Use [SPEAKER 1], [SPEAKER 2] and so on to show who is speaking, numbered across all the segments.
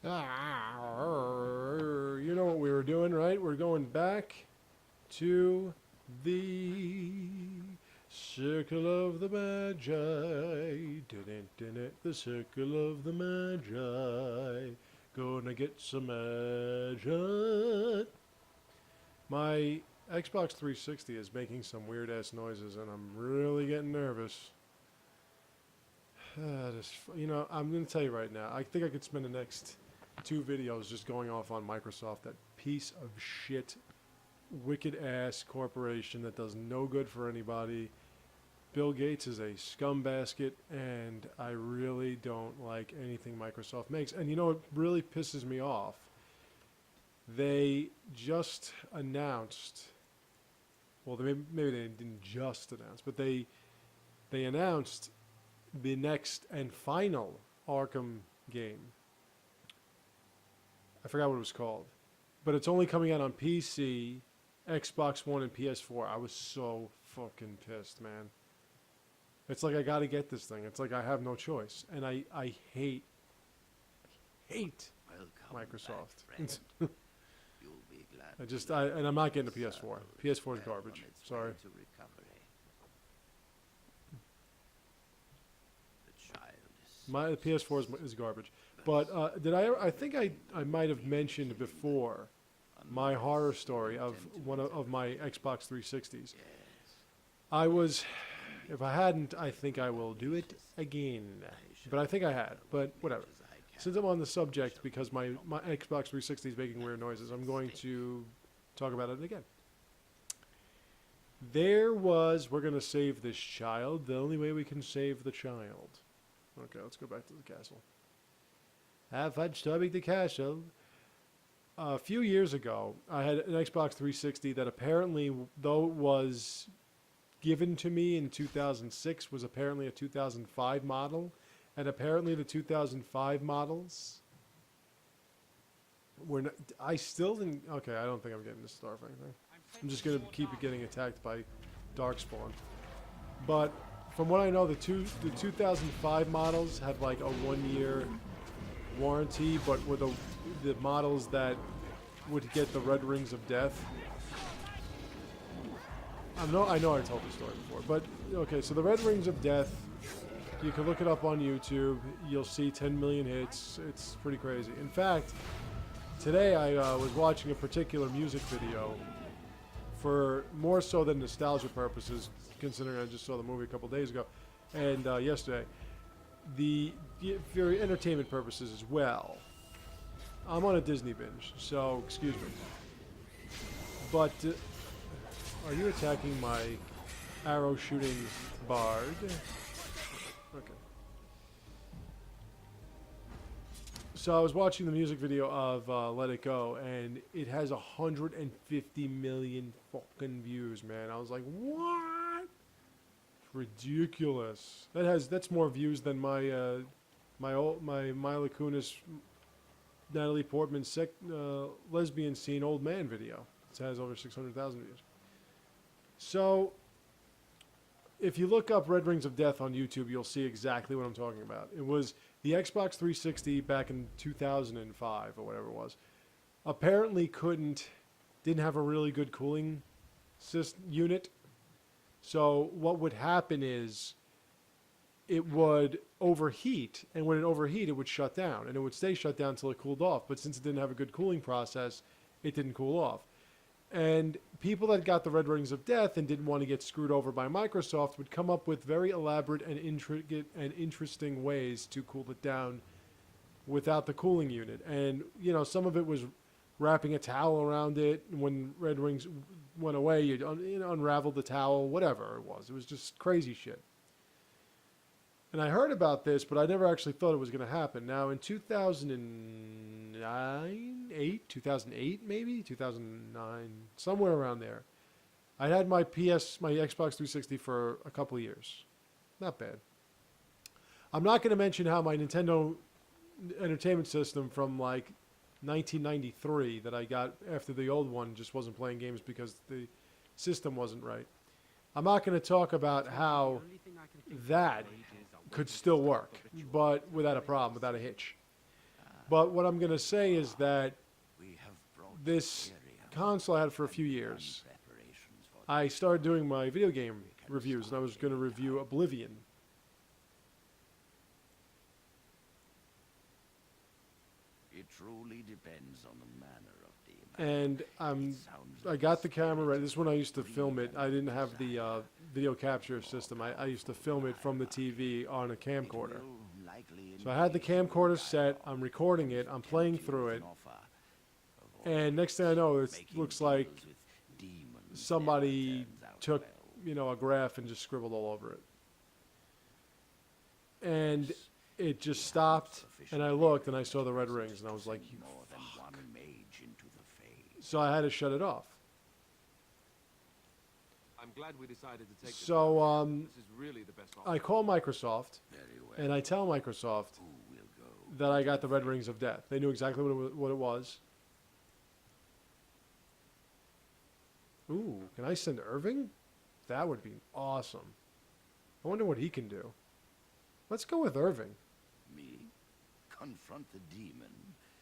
[SPEAKER 1] You know what we were doing, right? We're going back to the Circle of the Magi. The Circle of the Magi. Gonna get some magic. My Xbox 360 is making some weird ass noises, and I'm really getting nervous. I'm going to tell you right now, I think I could spend the next 2 videos just going off on Microsoft, that piece of shit, wicked ass corporation that does no good for anybody. Bill Gates is a scumbasket, and I really don't like anything Microsoft makes. And you know what really pisses me off? They just announced, well, maybe they didn't just announce, but they announced the next and final Arkham game. I forgot what it was called, but it's only coming out on PC, Xbox One, and PS4. I was so fucking pissed, man. It's like I gotta get this thing. It's like I have no choice, and I hate Microsoft.
[SPEAKER 2] You'll be glad
[SPEAKER 1] and I'm not getting a PS4. PS4 is garbage. Sorry. My PS4 is garbage. But I think I might have mentioned before my horror story of one of my Xbox 360s. I was, if I hadn't, I think I will do it again. But I think I had. But whatever. Since I'm on the subject, because my Xbox 360 is making weird noises, I'm going to talk about it again. We're going to save this child the only way we can save the child. Okay, let's go back to the castle. Have fun storming the castle. A few years ago, I had an Xbox 360 that apparently, though it was given to me in 2006, was apparently a 2005 model. And apparently the 2005 models were not, I still didn't, okay, I don't think I'm getting this star or anything. I'm just going to keep it getting attacked by Darkspawn. But from what I know, the 2005 models had like a 1-year warranty, but with the models that would get the red rings of death. I know I told the story before, but okay, so the red rings of death, you can look it up on YouTube. You'll see 10 million hits. It's pretty crazy. In fact, today I was watching a particular music video for more so than nostalgia purposes, considering I just saw the movie a couple days ago and yesterday. For entertainment purposes as well. I'm on a Disney binge, so excuse me. But are you attacking my arrow shooting bard? Okay. So I was watching the music video of Let It Go, and it has 150 million fucking views, man. I was like, what? Ridiculous. That's more views than my Mila Kunis, Natalie Portman lesbian scene old man video. It has over 600,000 views. So if you look up Red Rings of Death on YouTube, you'll see exactly what I'm talking about. It was the Xbox 360 back in 2005 or whatever it was. Apparently didn't have a really good cooling unit. So what would happen is it would overheat, and when it overheat, it would shut down, and it would stay shut down until it cooled off. But since it didn't have a good cooling process, it didn't cool off. And people that got the Red Rings of Death and didn't want to get screwed over by Microsoft would come up with very elaborate and intricate and interesting ways to cool it down without the cooling unit. And, some of it was wrapping a towel around it. When Red Rings went away, you'd unravel the towel, whatever it was. It was just crazy shit. And I heard about this, but I never actually thought it was going to happen. Now, in 2008 maybe? 2009, somewhere around there. I had my Xbox 360 for a couple of years. Not bad. I'm not going to mention how my Nintendo Entertainment System from like 1993 that I got after the old one just wasn't playing games because the system wasn't right. I'm not going to talk about how that could still work, but without a problem, without a hitch. But what I'm going to say is that
[SPEAKER 2] We have brought
[SPEAKER 1] this console I had for a few years.
[SPEAKER 2] preparations for
[SPEAKER 1] I started doing my video game reviews, and I was going to review Oblivion.
[SPEAKER 2] It truly depends on the manner of the
[SPEAKER 1] And I got the camera ready. This is when I used to film it. I didn't have the video capture system. I used to film it from the TV on a camcorder. So I had the camcorder set. I'm recording it. I'm playing through it. And next thing I know, it looks like somebody took, a graph and just scribbled all over it. And it just stopped, and I looked, and I saw the red rings, and I was like, you fuck. So I had to shut it off.
[SPEAKER 3] I'm glad we decided to take this.
[SPEAKER 1] So
[SPEAKER 3] This is really the best
[SPEAKER 1] I
[SPEAKER 3] option.
[SPEAKER 1] call Microsoft, and I tell Microsoft that I got the red rings of death. They knew exactly what it was. Ooh, can I send Irving? That would be awesome. I wonder what he can do. Let's go with Irving.
[SPEAKER 2] Me? Confront the demon.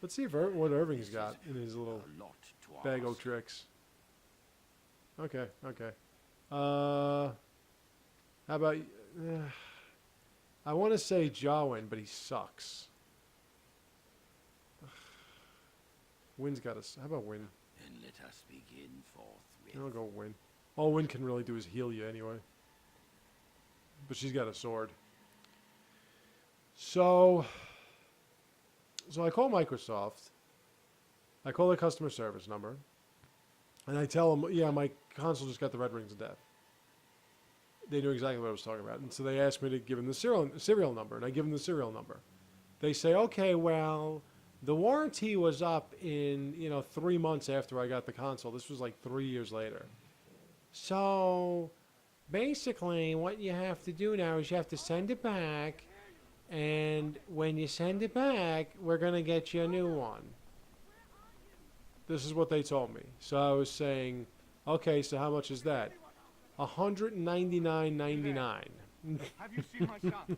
[SPEAKER 1] Let's see if what Irving's got in his little
[SPEAKER 2] A lot to
[SPEAKER 1] bag of
[SPEAKER 2] ask.
[SPEAKER 1] tricks. Okay. How about... I want to say Jawin, but he sucks. Win's got us. How about Win?
[SPEAKER 2] Then let us begin forthwith.
[SPEAKER 1] I'll go Win. All Win can really do is heal you anyway. But she's got a sword. So I call Microsoft. I call the customer service number. And I tell them, yeah, my console just got the red rings of death. They knew exactly what I was talking about. And so they asked me to give them the serial number. And I give them the serial number. They say, okay, well, the warranty was up in, 3 months after I got the console. This was like 3 years later. So basically what you have to do now is you have to send it back. And when you send it back, we're going to get you a new one. This is what they told me. So I was saying, okay, so how much is that? $199.99
[SPEAKER 3] Have you seen my son?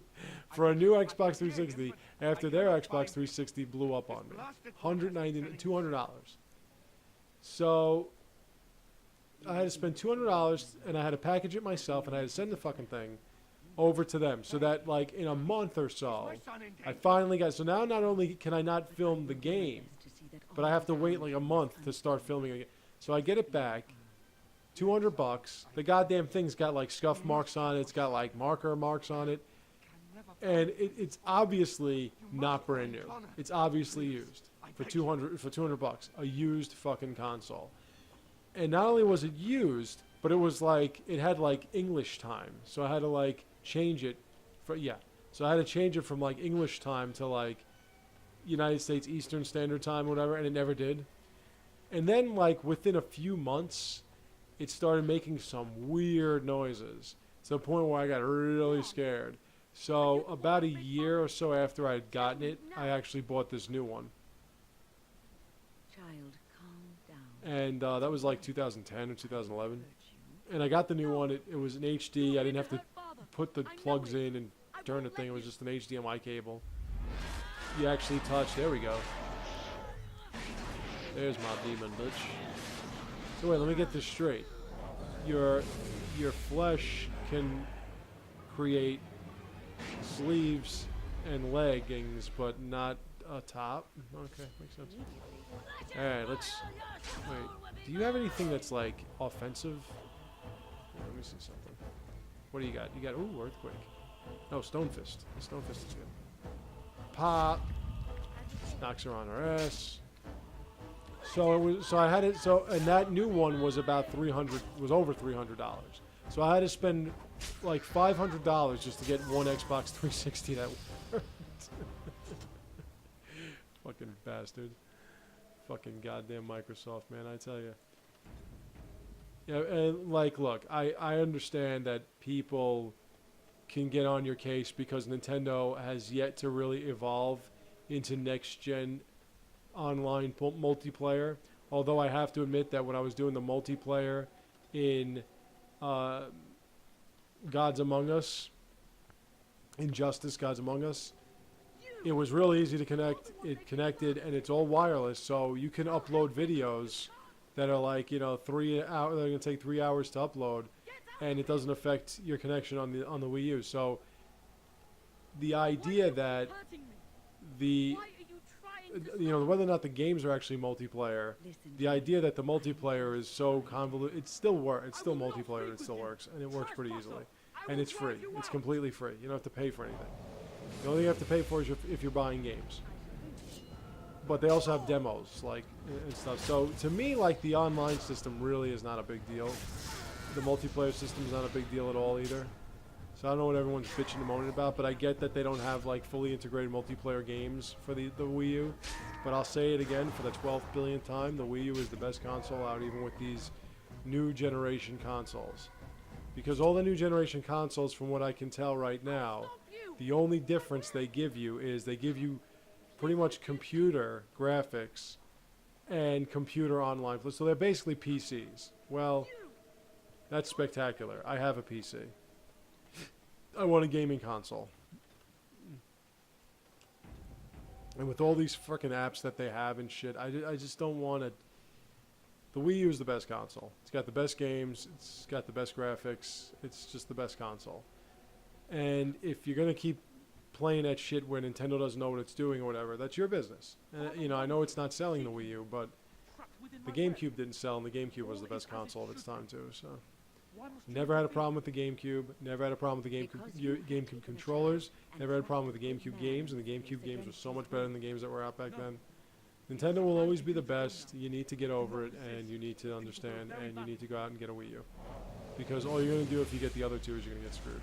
[SPEAKER 1] for a new Xbox 360 after their Xbox 360 blew up on me. $200. So I had to spend $200, and I had to package it myself, and I had to send the fucking thing over to them, so that like in a month or so, I finally got. So now not only can I not film the game, but I have to wait like a month to start filming again. So I get it back, $200. The goddamn thing's got like scuff marks on it. It's got like marker marks on it, and it's obviously not brand new. It's obviously used for $200 a used fucking console. And not only was it used, but it was like it had like English time, so I had to like change it so I had to change it from like English time to like United States Eastern Standard Time, whatever, and it never did. And then like within a few months, it started making some weird noises to the point where I got really scared. So about a year or so after I had gotten it, I actually bought this new one.
[SPEAKER 4] Child, calm down.
[SPEAKER 1] And that was like 2010 or 2011. And I got the new one. It was an HD. I didn't have to put the plugs in and turn the thing. It was just an HDMI cable. You actually touch. There we go. There's my demon, bitch. So wait, let me get this straight. Your flesh can create sleeves and leggings, but not a top. Okay, makes sense. All right, let's wait. Do you have anything that's like offensive? Here, let me see something. What do you got? You got earthquake. No, stone fist. Stone fist is good. Pop. Knocks her on her ass. So it was. So I had it. So and that new one was about $300. Was over $300. So I had to spend like $500 just to get one Xbox 360 that worked. Fucking bastard. Fucking goddamn Microsoft, man, I tell you. Yeah, and like, look, I understand that people can get on your case because Nintendo has yet to really evolve into next-gen online multiplayer. Although I have to admit that when I was doing the multiplayer in Gods Among Us, Injustice, Gods Among Us, it was really easy to connect. It connected, and it's all wireless, so you can upload videos that are like, you know, 3 hours. They're gonna take 3 hours to upload, and it doesn't affect your connection on the Wii U. So the idea that the you know, whether or not the games are actually multiplayer, the idea that the multiplayer is so convoluted, it still works. It's still multiplayer, and it still works, and it works pretty easily, and it's free. It's completely free. You don't have to pay for anything. The only thing you have to pay for is if you're buying games. But they also have demos, like, and stuff. So to me, like, the online system really is not a big deal. The multiplayer system is not a big deal at all either. So I don't know what everyone's bitching and moaning about, but I get that they don't have like fully integrated multiplayer games for the Wii U. But I'll say it again for the 12th billionth time, the Wii U is the best console out, even with these new generation consoles. Because all the new generation consoles, from what I can tell right now, the only difference they give you is they give you pretty much computer graphics and computer online. So they're basically PCs. Well, that's spectacular. I have a PC. I want a gaming console. And with all these freaking apps that they have and shit, I just don't want to. The Wii U is the best console. It's got the best games. It's got the best graphics. It's just the best console. And if you're going to keep playing that shit where Nintendo doesn't know what it's doing or whatever, that's your business. You know, I know it's not selling the Wii U, but the GameCube didn't sell, and the GameCube was the best console of its time, too, so. Never had a problem with the GameCube. Never had a problem with the GameCube controllers. Never had a problem with the GameCube games, and the GameCube games were so much better than the games that were out back then. Nintendo will always be the best. You need to get over it, and you need to understand, and you need to go out and get a Wii U. Because all you're going to do if you get the other two is you're going to get screwed.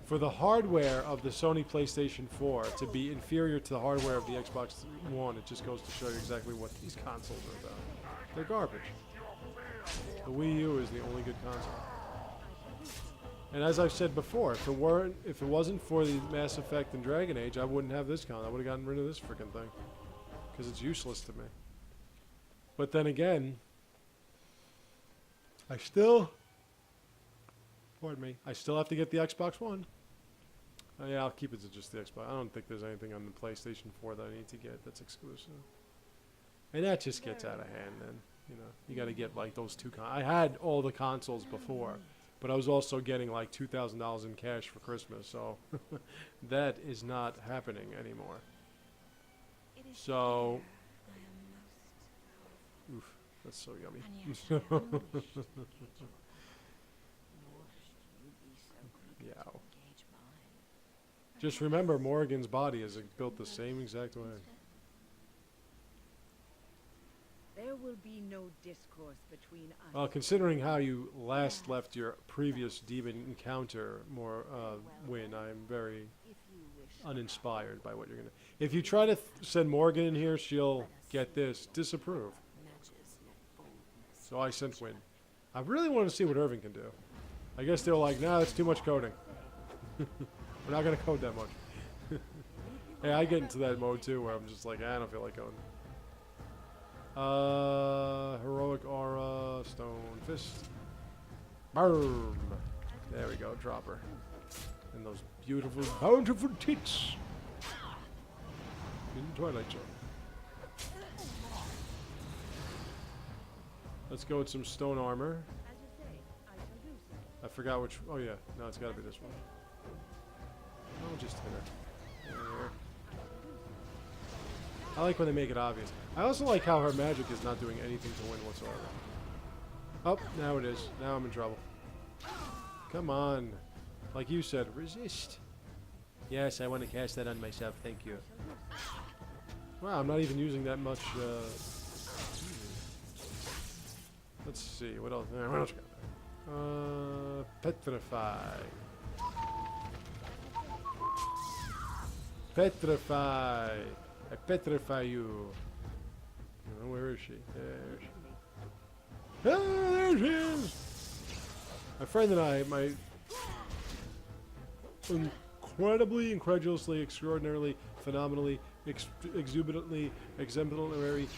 [SPEAKER 1] For the hardware of the Sony PlayStation 4 to be inferior to the hardware of the Xbox One, it just goes to show you exactly what these consoles are about. They're garbage. The Wii U is the only good console. And as I've said before, if it wasn't for the Mass Effect and Dragon Age, I wouldn't have this console. I would have gotten rid of this freaking thing. Because it's useless to me. But then again, I still have to get the Xbox One. Yeah, I'll keep it to just the Xbox. I don't think there's anything on the PlayStation 4 that I need to get that's exclusive. And that just gets out of hand then. You know, you got to get like those two. I had all the consoles before, but I was also getting like $2,000 in cash for Christmas, so that is not happening anymore. So, oof, that's so yummy. Yeah. Just remember, Morgan's body is built the same exact way.
[SPEAKER 4] There will be no discourse between us.
[SPEAKER 1] Well, considering how you last left your previous demon encounter, Win, I'm very uninspired by what you're going to... If you try to send Morgan in here, she'll get this, disapprove. So I sent Win. I really want to see what Irving can do. I guess they're like, nah, that's too much coding. We're not going to code that much. Hey, I get into that mode too, where I'm just like, I don't feel like coding. Heroic Aura, Stone Fist. Boom! There we go, drop her. And those beautiful, bountiful tits. In Twilight Zone. Let's go with some stone armor. I forgot which, oh yeah, no, it's gotta be this one. Oh, just hit her. There. I like when they make it obvious. I also like how her magic is not doing anything to win whatsoever. Oh, now it is. Now I'm in trouble. Come on. Like you said, resist. Yes, I want to cast that on myself. Thank you. Wow, I'm not even using that much. Let's see. What else? What else got there? Petrify. Petrify. I petrify you. Oh, where is she? There she is. Ah, there she is! My friend and I, my incredibly, incredulously, extraordinarily, phenomenally, exubitantly, exemplary,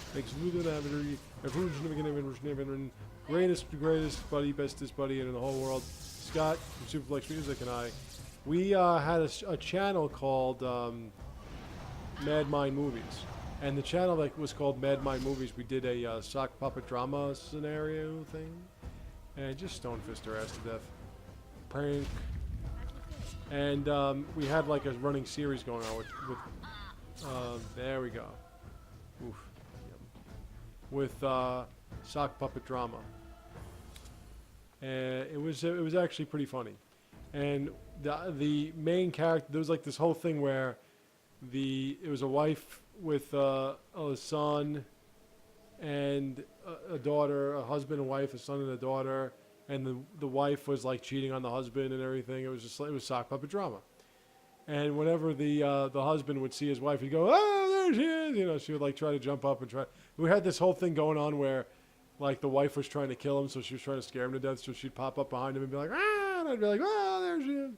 [SPEAKER 1] greatest buddy, bestest buddy in the whole world, Scott from Superflex Music, and I, we had a channel called Mad Mind Movies. And the channel that was called Mad Mind Movies, we did a sock puppet drama scenario thing. And just stone fist her ass to death. Prank. And we had like a running series going on with there we go. Oof. Yep. With sock puppet drama. And it was actually pretty funny. And the main character, there was like this whole thing where it was a wife with a son and a daughter, a husband and wife, a son and a daughter, and the wife was like cheating on the husband and everything. It was just like, it was sock puppet drama. And whenever the husband would see his wife, he'd go, "Oh, there she is!" You know, she would like try to jump up and try. We had this whole thing going on where, like, the wife was trying to kill him, so she was trying to scare him to death. So she'd pop up behind him and be like, "Ah!" And I'd be like, "Oh, there she is."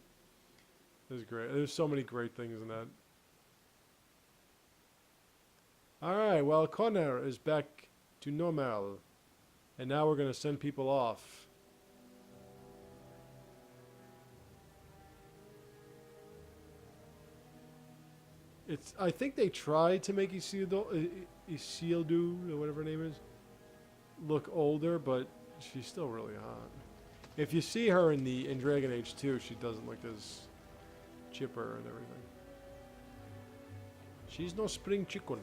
[SPEAKER 1] It was great. There's so many great things in that. All right. Well, Connor is back to normal, and now we're gonna send people off. I think they tried to make Isildur, or whatever her name is, look older, but she's still really hot. If you see her in Dragon Age 2, she doesn't look as chipper and everything. She's no spring chicken.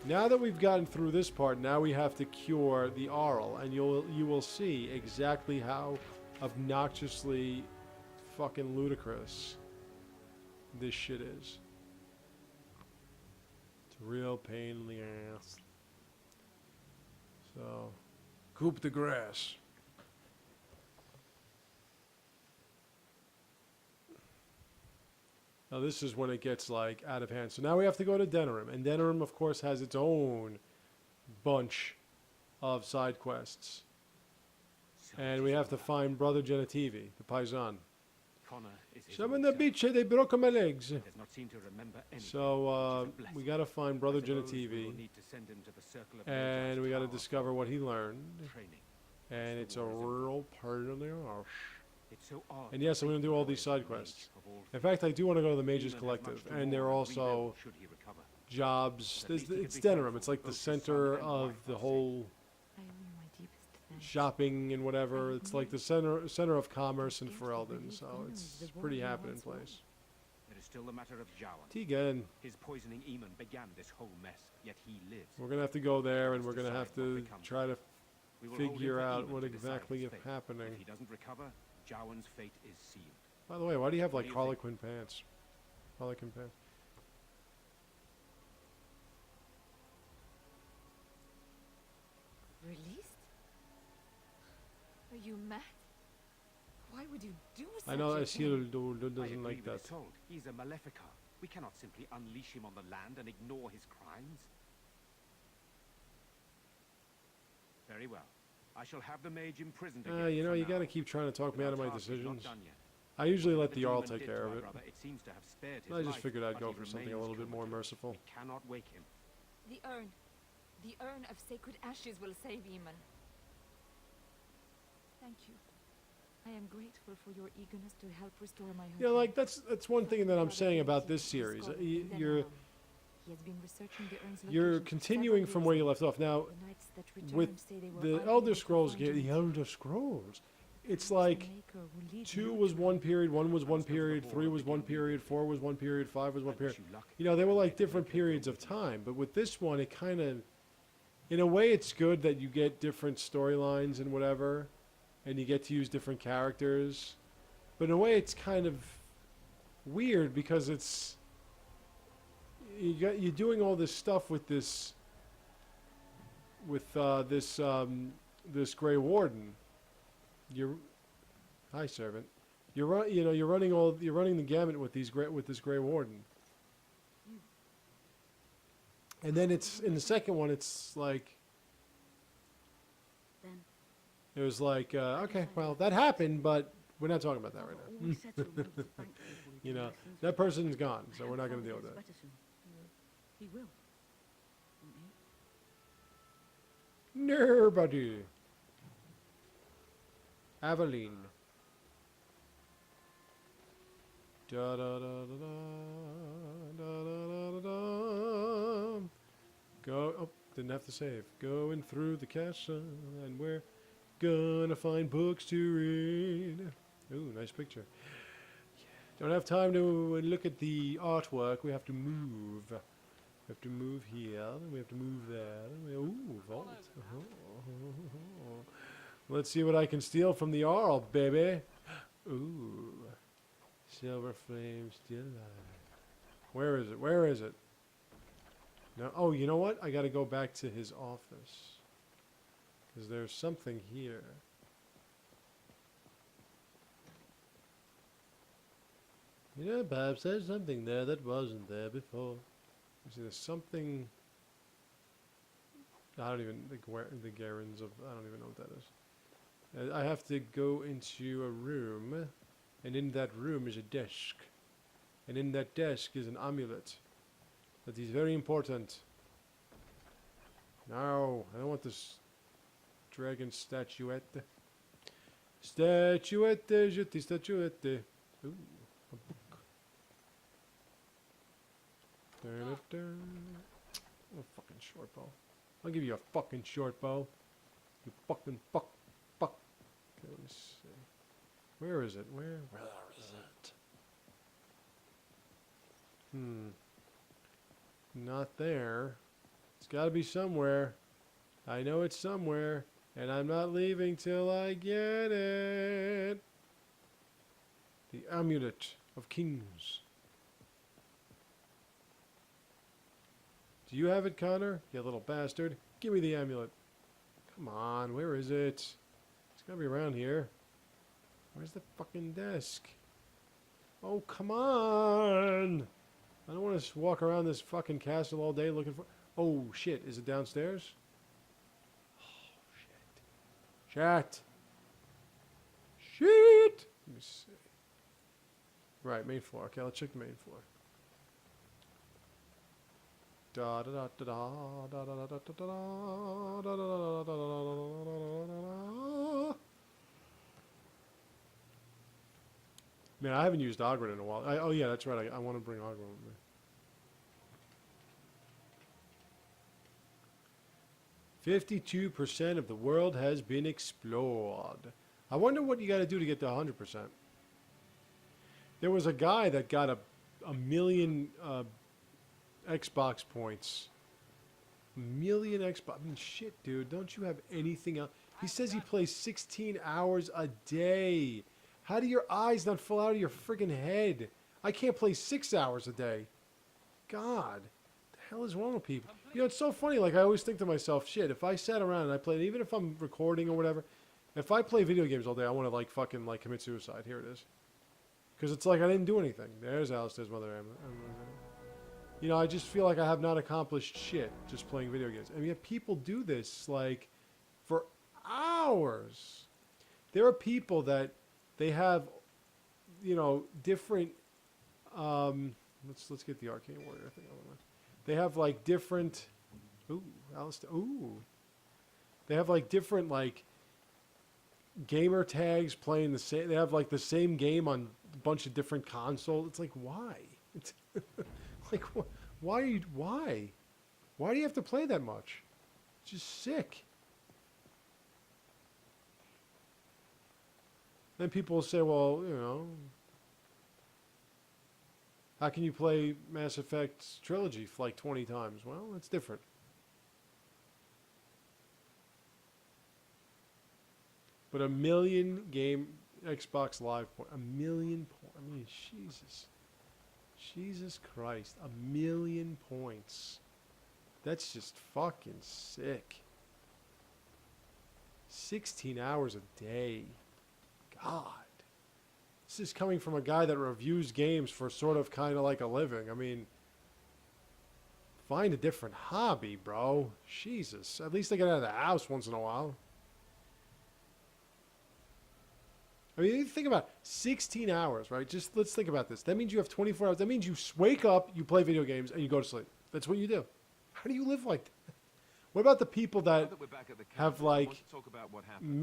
[SPEAKER 1] Now that we've gotten through this part, now we have to cure the Arl, and you will see exactly how obnoxiously fucking ludicrous this shit is. It's a real pain in the ass. So, coupe de grass. Now this is when it gets like out of hand. So now we have to go to Denerim, and Denerim of course has its own bunch of side quests. And we have to find Brother Genitivi, the Paisan.
[SPEAKER 3] Connor is his
[SPEAKER 1] Some
[SPEAKER 3] old
[SPEAKER 1] in the
[SPEAKER 3] self.
[SPEAKER 1] beach, they broke my legs.
[SPEAKER 3] Does not seem to remember anything,
[SPEAKER 1] So
[SPEAKER 3] which is a
[SPEAKER 1] we
[SPEAKER 3] blessing.
[SPEAKER 1] got to find Brother
[SPEAKER 3] I suppose we will
[SPEAKER 1] Genitivi,
[SPEAKER 3] need to send him to the Circle of
[SPEAKER 1] and
[SPEAKER 3] Magi's
[SPEAKER 1] we got to
[SPEAKER 3] tower
[SPEAKER 1] discover
[SPEAKER 3] for
[SPEAKER 1] what he learned.
[SPEAKER 3] training.
[SPEAKER 1] And it's a real part of the arse.
[SPEAKER 3] It's so odd
[SPEAKER 1] And yes, I'm going to do all these side quests. In fact, I do want to go to the Mages Collective, and there are also jobs. It's Denerim. It's like the center of the whole
[SPEAKER 5] I owe you my deepest thanks.
[SPEAKER 1] shopping and whatever. It's like the center of commerce in Ferelden, so it's pretty happening place.
[SPEAKER 3] It is still a matter of Jowan.
[SPEAKER 1] Tegan,
[SPEAKER 3] His poisoning Eamon began this whole mess, yet he lives.
[SPEAKER 1] we're going to have to go there, and we're going to have to try to
[SPEAKER 3] We will hold him
[SPEAKER 1] figure
[SPEAKER 3] for
[SPEAKER 1] out
[SPEAKER 3] Eamon
[SPEAKER 1] what
[SPEAKER 3] to decide
[SPEAKER 1] exactly
[SPEAKER 3] his
[SPEAKER 1] is
[SPEAKER 3] fate.
[SPEAKER 1] happening.
[SPEAKER 3] If he doesn't recover, Jowan's fate is sealed.
[SPEAKER 1] By the way, why do you have like
[SPEAKER 3] do you
[SPEAKER 1] Harlequin pants? Harlequin pants.
[SPEAKER 5] Released? Are you mad? Why would you do such
[SPEAKER 1] I know
[SPEAKER 5] a thing?
[SPEAKER 1] Isildur
[SPEAKER 3] I
[SPEAKER 1] doesn't
[SPEAKER 3] agree
[SPEAKER 1] like
[SPEAKER 3] with
[SPEAKER 1] that.
[SPEAKER 3] Isolde. He's a Maleficar. We cannot simply unleash him on the land and ignore his crimes. Very well. I shall have the mage imprisoned again.
[SPEAKER 1] You know,
[SPEAKER 3] for
[SPEAKER 1] you
[SPEAKER 3] now.
[SPEAKER 1] got to keep trying to talk me
[SPEAKER 3] But
[SPEAKER 1] out of
[SPEAKER 3] our
[SPEAKER 1] my
[SPEAKER 3] task is not
[SPEAKER 1] decisions.
[SPEAKER 3] done yet.
[SPEAKER 1] I usually let
[SPEAKER 3] Whatever
[SPEAKER 1] the Jarl
[SPEAKER 3] demon
[SPEAKER 1] take
[SPEAKER 3] did
[SPEAKER 1] care
[SPEAKER 3] to
[SPEAKER 1] of
[SPEAKER 3] our
[SPEAKER 1] it.
[SPEAKER 3] brother, it seems to have spared his
[SPEAKER 1] I just
[SPEAKER 3] life,
[SPEAKER 1] figured I'd
[SPEAKER 3] but
[SPEAKER 1] go
[SPEAKER 3] he
[SPEAKER 1] for something a
[SPEAKER 3] remains
[SPEAKER 1] little bit more
[SPEAKER 3] comatose.
[SPEAKER 1] merciful.
[SPEAKER 3] We cannot wake him.
[SPEAKER 5] The urn. The urn of sacred ashes will save Eamon. Thank you. I am grateful for your eagerness to help restore my husband.
[SPEAKER 1] Yeah, like that's one thing that I'm saying about this series. You're
[SPEAKER 5] He has been researching the urn's
[SPEAKER 1] you're
[SPEAKER 5] location for
[SPEAKER 1] continuing
[SPEAKER 5] several
[SPEAKER 1] from where
[SPEAKER 5] years
[SPEAKER 1] you left off. Now,
[SPEAKER 5] The knights that returned
[SPEAKER 1] with
[SPEAKER 5] say they were
[SPEAKER 1] the
[SPEAKER 5] unable
[SPEAKER 1] Elder
[SPEAKER 5] to
[SPEAKER 1] Scrolls
[SPEAKER 5] find
[SPEAKER 1] game,
[SPEAKER 5] him.
[SPEAKER 1] the Elder Scrolls, it's
[SPEAKER 5] Perhaps the
[SPEAKER 1] like
[SPEAKER 5] Maker will lead
[SPEAKER 1] 2
[SPEAKER 5] you
[SPEAKER 1] was
[SPEAKER 5] to
[SPEAKER 1] one
[SPEAKER 5] him.
[SPEAKER 1] period, 1 was one period, 3 was one period, 4 was one period, 5 was one
[SPEAKER 3] I
[SPEAKER 1] period.
[SPEAKER 3] wish you luck.
[SPEAKER 1] You know, they were like
[SPEAKER 3] May the
[SPEAKER 1] different
[SPEAKER 3] Maker go
[SPEAKER 1] periods of
[SPEAKER 3] with you.
[SPEAKER 1] time. But with this one, it kind of, in a way, it's good that you get different storylines and whatever, and you get to use different characters. But in a way, it's kind of weird because you're doing all this stuff with this this Grey Warden. Hi, servant. You're running the gamut with this Grey Warden. And then it's in the second one. It's like
[SPEAKER 4] Then
[SPEAKER 1] it was like okay, well that happened, but we're not talking about that right now.
[SPEAKER 4] always said to remember to thank people who
[SPEAKER 1] You
[SPEAKER 4] do
[SPEAKER 1] know,
[SPEAKER 4] lessons
[SPEAKER 1] that
[SPEAKER 4] with
[SPEAKER 1] person's gone, so
[SPEAKER 4] him.
[SPEAKER 1] we're not going
[SPEAKER 4] Father
[SPEAKER 1] to deal with
[SPEAKER 4] gets
[SPEAKER 1] that.
[SPEAKER 4] better soon. He will. Won't he?
[SPEAKER 1] Nobody. Aveline. Da da da da da da Go. Oh, didn't have to save. Going through the castle, and we're gonna find books to read. Ooh, nice picture. Don't have time to look at the artwork. We have to move. We have to move here. We have to move there. Ooh, vault. Let's see what I can steal from the Arl, baby. Ooh, silver flame still alive. Where is it? Where is it? No. Oh, you know what? I got to go back to his office because there's something here. You know, perhaps there's something there that wasn't there before. You see, there's something. I don't even the Garens of. I don't even know what that is. I have to go into a room, and in that room is a desk, and in that desk is an amulet. That is very important. No, I don't want this dragon statuette. Statuette, jeudi statuette. Ooh, a book. Dun-dun-dun. Oh, fucking short bow. I'll give you a fucking short bow. You fucking fuck. Okay, let me see. Where is it? Where is it? Not there. It's got to be somewhere. I know it's somewhere, and I'm not leaving till I get it. The Amulet of Kings. Do you have it, Connor? You little bastard. Give me the amulet. Come on, where is it? It's got to be around here. Where's the fucking desk? Oh, come on! I don't want to walk around this fucking castle all day looking for... Oh, shit. Is it downstairs? Oh, shit. Shit! Shit! Let me see. Right, main floor. Okay, let's check the main floor. Da da da da da da da da da da da da da. Man, I haven't used Ogren in a while. Oh yeah, that's right. I want to bring Ogren with me. 52% of the world has been explored. I wonder what you got to do to get to 100%. There was a guy that got a million Xbox points. A million Xbox. I mean, shit, dude. Don't you have anything else? He says he plays 16 hours a day. How do your eyes not fall out of your friggin' head? I can't play 6 hours a day. God. The hell is wrong with people? You know, it's so funny. Like, I always think to myself, shit, if I sat around and I played, even if I'm recording or whatever, if I play video games all day, I want to, like, fucking, like, commit suicide. Here it is. Because it's like I didn't do anything. There's Alistair's mother. You know, I just feel like I have not accomplished shit just playing video games. And yet people do this, like, for hours. There are people that they have, you know, different, let's get the Arcane Warrior thing on. They have, like, different, ooh, Alistair, ooh. They have, like, different, like, gamer tags playing the same, they have, like, the same game on a bunch of different consoles. It's like, why? It's like, why are you, why? Why do you have to play that much? It's just sick. Then people will say, well, you know, how can you play Mass Effect Trilogy for like 20 times? Well, that's different. But a million game Xbox Live points. A million points. I mean, Jesus. Jesus Christ. A million points. That's just fucking sick. 16 hours a day. God. This is coming from a guy that reviews games for sort of kind of like a living. I mean, find a different hobby, bro. Jesus. At least I get out of the house once in a while. I mean, you think about it, 16 hours, right? Just let's think about this. That means you have 24 hours. That means you wake up, you play video games, and you go to sleep. That's what you do. How do you live like that? What about the people that have like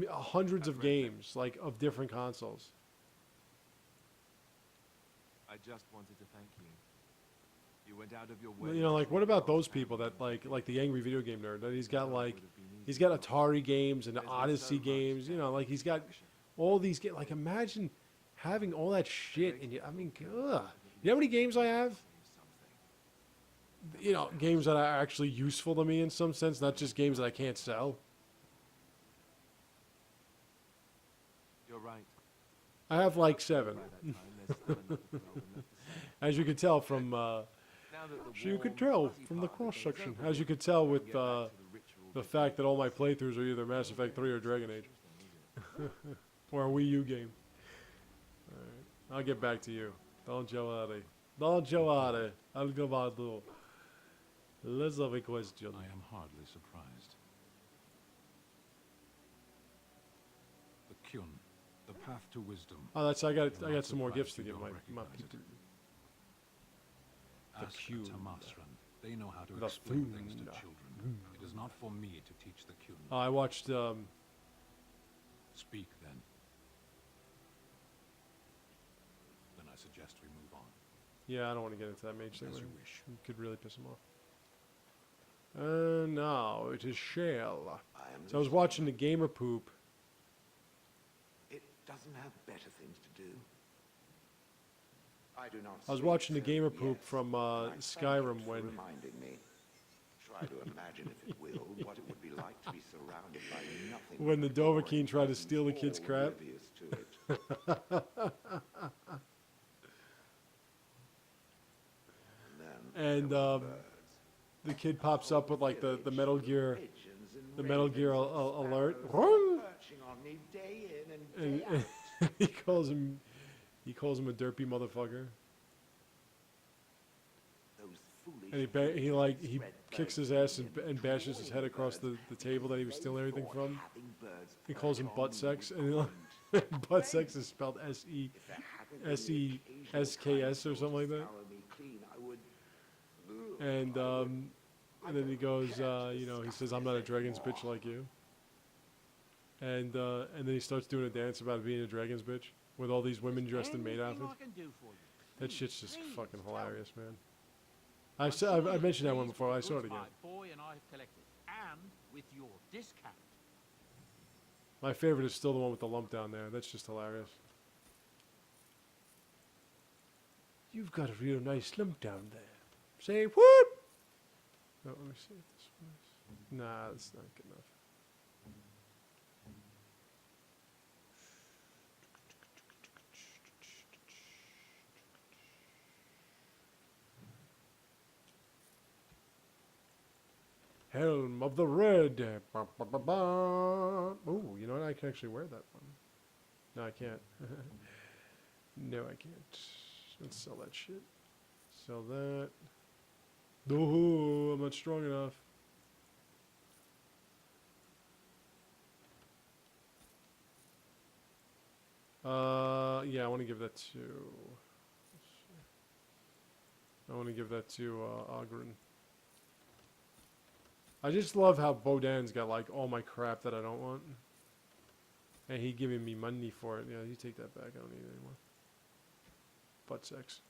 [SPEAKER 1] hundreds of games, like of different consoles?
[SPEAKER 6] I just wanted to thank you. You went out of your way.
[SPEAKER 1] You know, like what about those people that like the angry video game nerd that he's got Atari games and Odyssey games, you know, like he's got all these games. Like imagine having all that shit in you. I mean, ugh. You know how many games I have? You know, games that are actually useful to me in some sense, not just games that I can't sell.
[SPEAKER 6] You're right.
[SPEAKER 1] I have like 7.
[SPEAKER 6] By that time, there's still enough to throw in that
[SPEAKER 1] As you could tell from,
[SPEAKER 6] Now that
[SPEAKER 1] so you could
[SPEAKER 6] warm,
[SPEAKER 1] tell
[SPEAKER 6] fuzzy
[SPEAKER 1] from the
[SPEAKER 6] part of
[SPEAKER 1] cross
[SPEAKER 6] the day is
[SPEAKER 1] section.
[SPEAKER 6] over
[SPEAKER 1] As you
[SPEAKER 6] with,
[SPEAKER 1] could tell
[SPEAKER 6] we'll
[SPEAKER 1] with
[SPEAKER 6] get back to the ritual
[SPEAKER 1] the
[SPEAKER 6] bit.
[SPEAKER 1] fact that all my playthroughs are either Mass Effect 3 or Dragon Age, or a Wii U game. All right, I'll get back to you. Don't Joare. Don't Joare. I'll go about do. Let's have a question.
[SPEAKER 7] I am hardly surprised. The Kyun, the path to wisdom.
[SPEAKER 1] Oh, that's I got
[SPEAKER 7] Not
[SPEAKER 1] some more
[SPEAKER 7] surprised
[SPEAKER 1] gifts to
[SPEAKER 7] you
[SPEAKER 1] give
[SPEAKER 7] don't
[SPEAKER 1] my
[SPEAKER 7] recognize
[SPEAKER 1] people.
[SPEAKER 7] it.
[SPEAKER 1] The
[SPEAKER 7] Ask
[SPEAKER 1] Kyun.
[SPEAKER 7] Tamasran. They know how to
[SPEAKER 1] The
[SPEAKER 7] explain things to
[SPEAKER 1] Thun.
[SPEAKER 7] children. It is not for me to teach the Kyun.
[SPEAKER 1] I watched.
[SPEAKER 7] Speak then. Then I suggest we move on.
[SPEAKER 1] Yeah, I don't want to get into that mage thing.
[SPEAKER 7] As
[SPEAKER 1] with
[SPEAKER 7] you
[SPEAKER 1] him.
[SPEAKER 7] wish.
[SPEAKER 1] It could really piss him off. And now it is Shale.
[SPEAKER 2] I am
[SPEAKER 1] So I was watching the Gamer Poop.
[SPEAKER 2] It doesn't have better things to do. I do not.
[SPEAKER 1] I was
[SPEAKER 2] sleep,
[SPEAKER 1] watching the
[SPEAKER 2] so
[SPEAKER 1] Gamer Poop
[SPEAKER 2] yes,
[SPEAKER 1] from
[SPEAKER 2] and I thank
[SPEAKER 1] Skyrim
[SPEAKER 2] it for
[SPEAKER 1] when
[SPEAKER 2] reminding me. Try to imagine, if it will, what it would be like to be surrounded by nothing.
[SPEAKER 1] When the
[SPEAKER 2] but boring
[SPEAKER 1] Dovahkiin tried to
[SPEAKER 2] persons
[SPEAKER 1] steal the kid's
[SPEAKER 2] all
[SPEAKER 1] crap.
[SPEAKER 2] oblivious to it. And then
[SPEAKER 1] And
[SPEAKER 2] there were birds.
[SPEAKER 1] the kid pops up with like the Metal Gear
[SPEAKER 2] Pigeons and
[SPEAKER 1] the Metal Gear
[SPEAKER 2] ravens and
[SPEAKER 1] alert.
[SPEAKER 2] sparrows perching on me day in and day
[SPEAKER 1] and,
[SPEAKER 2] out.
[SPEAKER 1] he calls him a derpy motherfucker.
[SPEAKER 2] Those foolish
[SPEAKER 1] And he
[SPEAKER 2] creatures
[SPEAKER 1] kicks
[SPEAKER 2] spread
[SPEAKER 1] his ass
[SPEAKER 2] poison
[SPEAKER 1] and bashes his head across the table that he was stealing everything from. He calls him butt sex, and butt sex is spelled SESKS or something like that. And then he goes, you know, he says, "I'm not a dragon's bitch like you." And then he starts doing a dance about being a dragon's bitch with all these women dressed in maid outfits. That shit's just fucking hilarious, man. I mentioned that one before. I saw it again.
[SPEAKER 8] Boy and I have collected, and with your discount.
[SPEAKER 1] My favorite is still the one with the lump down there. That's just hilarious. You've got a real nice lump down there. Say what? Oh, let me see if this was. Nah, that's not good enough. Helm of the Red. Ba, ba, ba, ba. Ooh, you know what? I can actually wear that one. No, I can't. No, I can't. Let's sell that shit. Sell that. No, I'm not strong enough. Yeah, I want to give that to. I want to give that to Ogren. I just love how Bodan's got like all my crap that I don't want. And he giving me money for it. Yeah, you take that back. I don't need it anymore. Butt sex.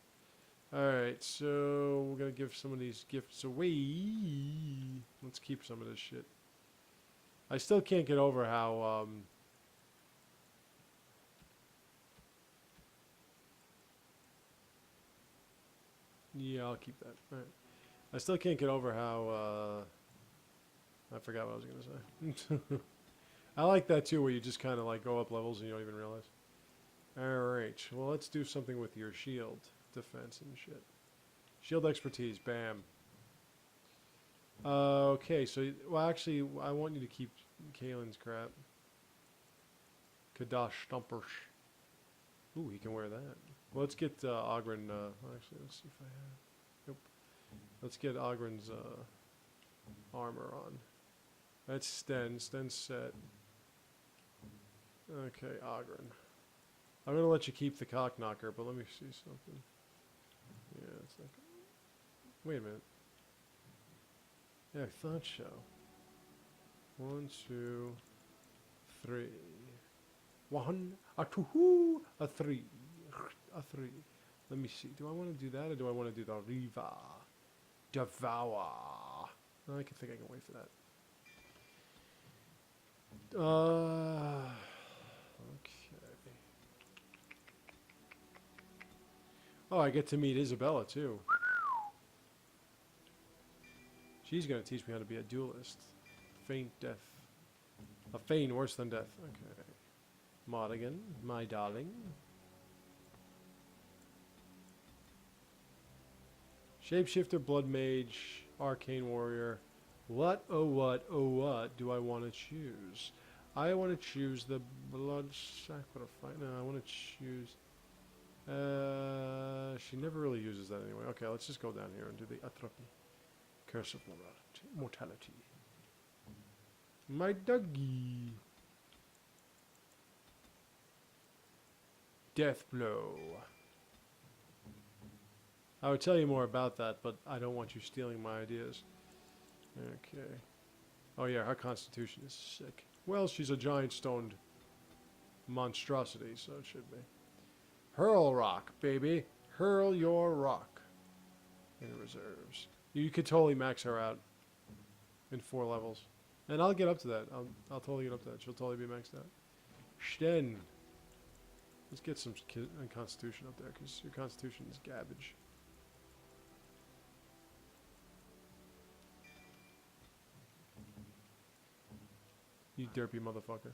[SPEAKER 1] Alright, so we're going to give some of these gifts away. Let's keep some of this shit. I still can't get over how... yeah, I'll keep that. Alright. I still can't get over how... I forgot what I was going to say. I like that too, where you just kind of like go up levels and you don't even realize. Alright, well let's do something with your shield defense and shit. Shield expertise, bam. Okay, so, well actually, I want you to keep Kalen's crap. Kadash Stumpers. Ooh, he can wear that. Well, let's get Ogren, actually, let's see if I have. Nope. Let's get Ogren's armor on. That's Sten. Sten's set. Okay, Ogren. I'm going to let you keep the cock knocker, but let me see something. Yeah, it's like... Wait a minute. Yeah, I thought so. 1, 2, 3. 1, a 2, a 3. A 3. Let me see. Do I want to do that or do I want to do the Riva? Devour. I think I can wait for that. Okay. Oh, I get to meet Isabella too. She's gonna teach me how to be a duelist. Feign death. A feign worse than death. Okay. Modigan, my darling. Shapeshifter, Blood Mage, Arcane Warrior. What, oh what do I want to choose? I want to choose the Blood Sacrifice. No, I want to choose... she never really uses that anyway. Okay, let's just go down here and do the Atrophy. Curse of Mortality. My doggy. Death Blow. I would tell you more about that, but I don't want you stealing my ideas. Okay. Oh yeah, her constitution is sick. Well, she's a giant stoned monstrosity, so it should be. Hurl rock, baby. Hurl your rock. In reserves. You could totally max her out in 4 levels. And I'll get up to that. I'll totally get up to that. She'll totally be maxed out. Sten. Let's get some constitution up there, because your constitution is garbage. You derpy motherfucker.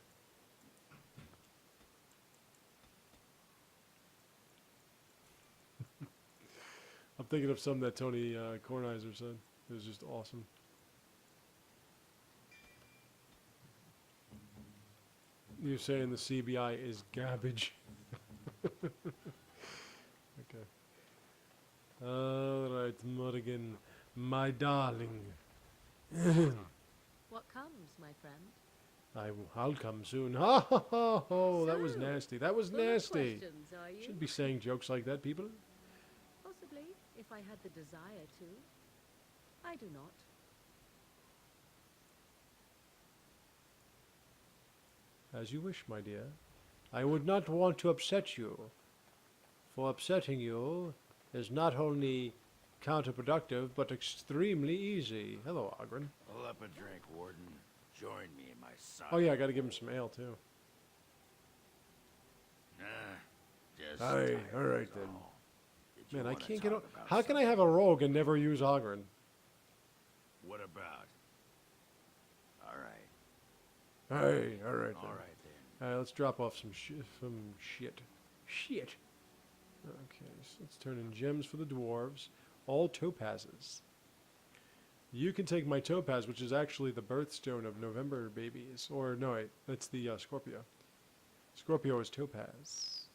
[SPEAKER 1] I'm thinking of something that Tony Kornheiser said. It was just awesome. You're saying the CBI is garbage. Okay. Alright, Modigan, my darling.
[SPEAKER 5] What comes, my friend?
[SPEAKER 1] I'll come soon. Ha ha ha ho! That was
[SPEAKER 5] So,
[SPEAKER 1] nasty. That was
[SPEAKER 5] full of
[SPEAKER 1] nasty.
[SPEAKER 5] questions, are you?
[SPEAKER 1] Shouldn't be saying jokes like that, people.
[SPEAKER 5] Possibly, if I had the desire to. I do not.
[SPEAKER 1] As you wish, my dear. I would not want to upset you. For upsetting you is not only counterproductive, but extremely easy. Hello, Ogren.
[SPEAKER 8] Pull up a drink, Warden. Join me in my son.
[SPEAKER 1] Oh yeah, I gotta give him some ale, too.
[SPEAKER 8] Just
[SPEAKER 1] Aye,
[SPEAKER 8] tired,
[SPEAKER 1] alright
[SPEAKER 8] is
[SPEAKER 1] then.
[SPEAKER 8] all. Did you
[SPEAKER 1] Man, I
[SPEAKER 8] wanna
[SPEAKER 1] can't get...
[SPEAKER 8] talk
[SPEAKER 1] O
[SPEAKER 8] about
[SPEAKER 1] How can I have a rogue and never use Ogren?
[SPEAKER 8] What about? All right.
[SPEAKER 1] Hey, alright
[SPEAKER 8] All
[SPEAKER 1] then.
[SPEAKER 8] right then.
[SPEAKER 1] Alright, let's drop off some shit. Shit. Okay, so let's turn in gems for the dwarves. All topazes. You can take my topaz, which is actually the birthstone of November babies. Or, no, wait, that's the Scorpio. Scorpio is topaz.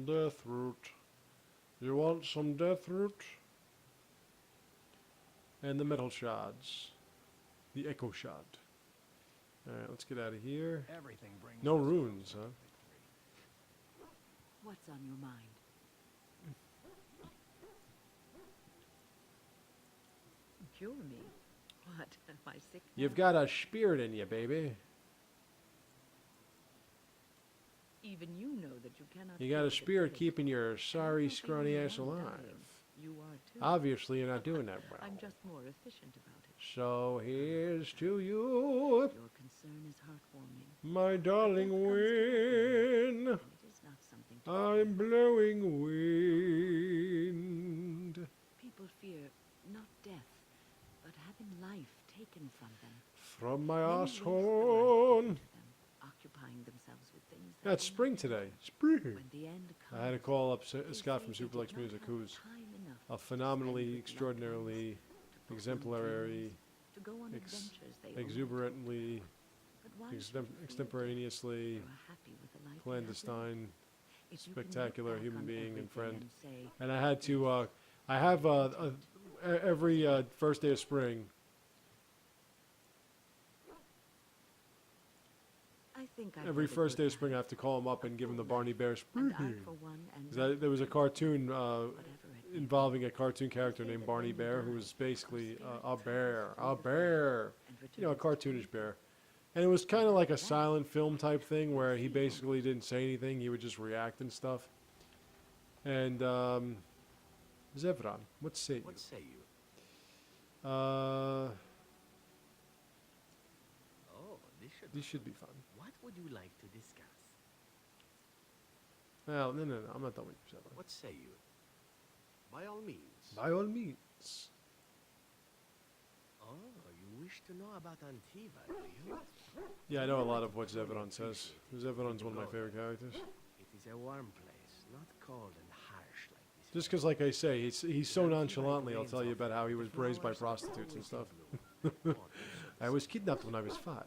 [SPEAKER 1] Death root. You want some death root? And the metal shards. The echo shard. Alright, let's get out of here.
[SPEAKER 6] Everything brings
[SPEAKER 1] No
[SPEAKER 6] us
[SPEAKER 1] runes,
[SPEAKER 6] closer
[SPEAKER 1] huh?
[SPEAKER 6] to victory.
[SPEAKER 4] What's on your mind? Cure me? What? Am I sick now?
[SPEAKER 1] You've got a spirit in you, baby.
[SPEAKER 4] Even you know that you cannot.
[SPEAKER 1] You got
[SPEAKER 4] cure
[SPEAKER 1] a
[SPEAKER 4] the
[SPEAKER 1] spirit
[SPEAKER 4] dead.
[SPEAKER 1] keeping your
[SPEAKER 4] I'm
[SPEAKER 1] sorry,
[SPEAKER 4] not the
[SPEAKER 1] scrawny
[SPEAKER 4] only
[SPEAKER 1] ass
[SPEAKER 4] one
[SPEAKER 1] alive.
[SPEAKER 4] dying. You are too.
[SPEAKER 1] Obviously, you're not doing that well.
[SPEAKER 4] I'm just more efficient about it.
[SPEAKER 1] So here's to you,
[SPEAKER 4] Your concern is heartwarming.
[SPEAKER 1] my darling wind.
[SPEAKER 4] And it is not something to
[SPEAKER 1] I'm
[SPEAKER 4] fear.
[SPEAKER 1] blowing wind.
[SPEAKER 4] People fear not death, but having life taken from them.
[SPEAKER 1] From my
[SPEAKER 4] Many waste the life
[SPEAKER 1] asshole.
[SPEAKER 4] given to them, occupying themselves with things that
[SPEAKER 1] That's
[SPEAKER 4] will not
[SPEAKER 1] spring
[SPEAKER 4] end.
[SPEAKER 1] today. Spring.
[SPEAKER 4] When the end comes,
[SPEAKER 1] I had to call up
[SPEAKER 4] they
[SPEAKER 1] Scott
[SPEAKER 4] say
[SPEAKER 1] from
[SPEAKER 4] they
[SPEAKER 1] Super
[SPEAKER 4] did
[SPEAKER 1] Lex
[SPEAKER 4] not
[SPEAKER 1] Music,
[SPEAKER 4] have
[SPEAKER 1] who's
[SPEAKER 4] time enough
[SPEAKER 1] a
[SPEAKER 4] to spend
[SPEAKER 1] phenomenally,
[SPEAKER 4] with loved
[SPEAKER 1] extraordinarily,
[SPEAKER 4] ones, to fulfill
[SPEAKER 1] exemplary,
[SPEAKER 4] dreams, to go on adventures they only
[SPEAKER 1] exuberantly,
[SPEAKER 4] took. But why should you feel guilty?
[SPEAKER 1] extemporaneously,
[SPEAKER 4] You are happy with the life you have
[SPEAKER 1] clandestine,
[SPEAKER 4] lived. If you can look
[SPEAKER 1] spectacular
[SPEAKER 4] back
[SPEAKER 1] human
[SPEAKER 4] on
[SPEAKER 1] being and
[SPEAKER 4] everything
[SPEAKER 1] friend.
[SPEAKER 4] and say,
[SPEAKER 1] And I had to, I have every first day of spring.
[SPEAKER 4] I think I've
[SPEAKER 1] Every
[SPEAKER 4] led a
[SPEAKER 1] first
[SPEAKER 4] good
[SPEAKER 1] day of spring, I
[SPEAKER 4] life,
[SPEAKER 1] have to call him up and give him the Barney Bear
[SPEAKER 4] and
[SPEAKER 1] spring.
[SPEAKER 4] I, for one, am
[SPEAKER 1] 'Cause
[SPEAKER 4] not
[SPEAKER 1] there was a cartoon
[SPEAKER 4] whatever it may
[SPEAKER 1] involving a cartoon character
[SPEAKER 4] They say
[SPEAKER 1] named
[SPEAKER 4] that
[SPEAKER 1] Barney
[SPEAKER 4] when you
[SPEAKER 1] Bear,
[SPEAKER 4] die,
[SPEAKER 1] who was basically
[SPEAKER 4] your spirit
[SPEAKER 1] a bear,
[SPEAKER 4] travels
[SPEAKER 1] a
[SPEAKER 4] through the
[SPEAKER 1] bear.
[SPEAKER 4] and
[SPEAKER 1] You know, a
[SPEAKER 4] returns to
[SPEAKER 1] cartoonish
[SPEAKER 4] anything.
[SPEAKER 1] bear. And it was kind of like a silent film type thing where he basically didn't say anything. He would just react and stuff. And, Zevran, what say you?
[SPEAKER 6] What say you?
[SPEAKER 1] Uh,
[SPEAKER 6] Oh,
[SPEAKER 1] these should be fun.
[SPEAKER 6] What would you like to discuss?
[SPEAKER 1] Well, no, I'm not done with you, Zevran.
[SPEAKER 6] What say you? By all means.
[SPEAKER 1] By all means.
[SPEAKER 6] Oh, you wish to know about Antiva, do you?
[SPEAKER 1] Yeah, I know a lot of what Zevran says. Zevran's one of my favorite characters.
[SPEAKER 6] It is a warm place, not cold and harsh like this.
[SPEAKER 1] Just because, like I say, he's so nonchalantly, I'll tell you about how he was raised by prostitutes and stuff. I was kidnapped when I was 5.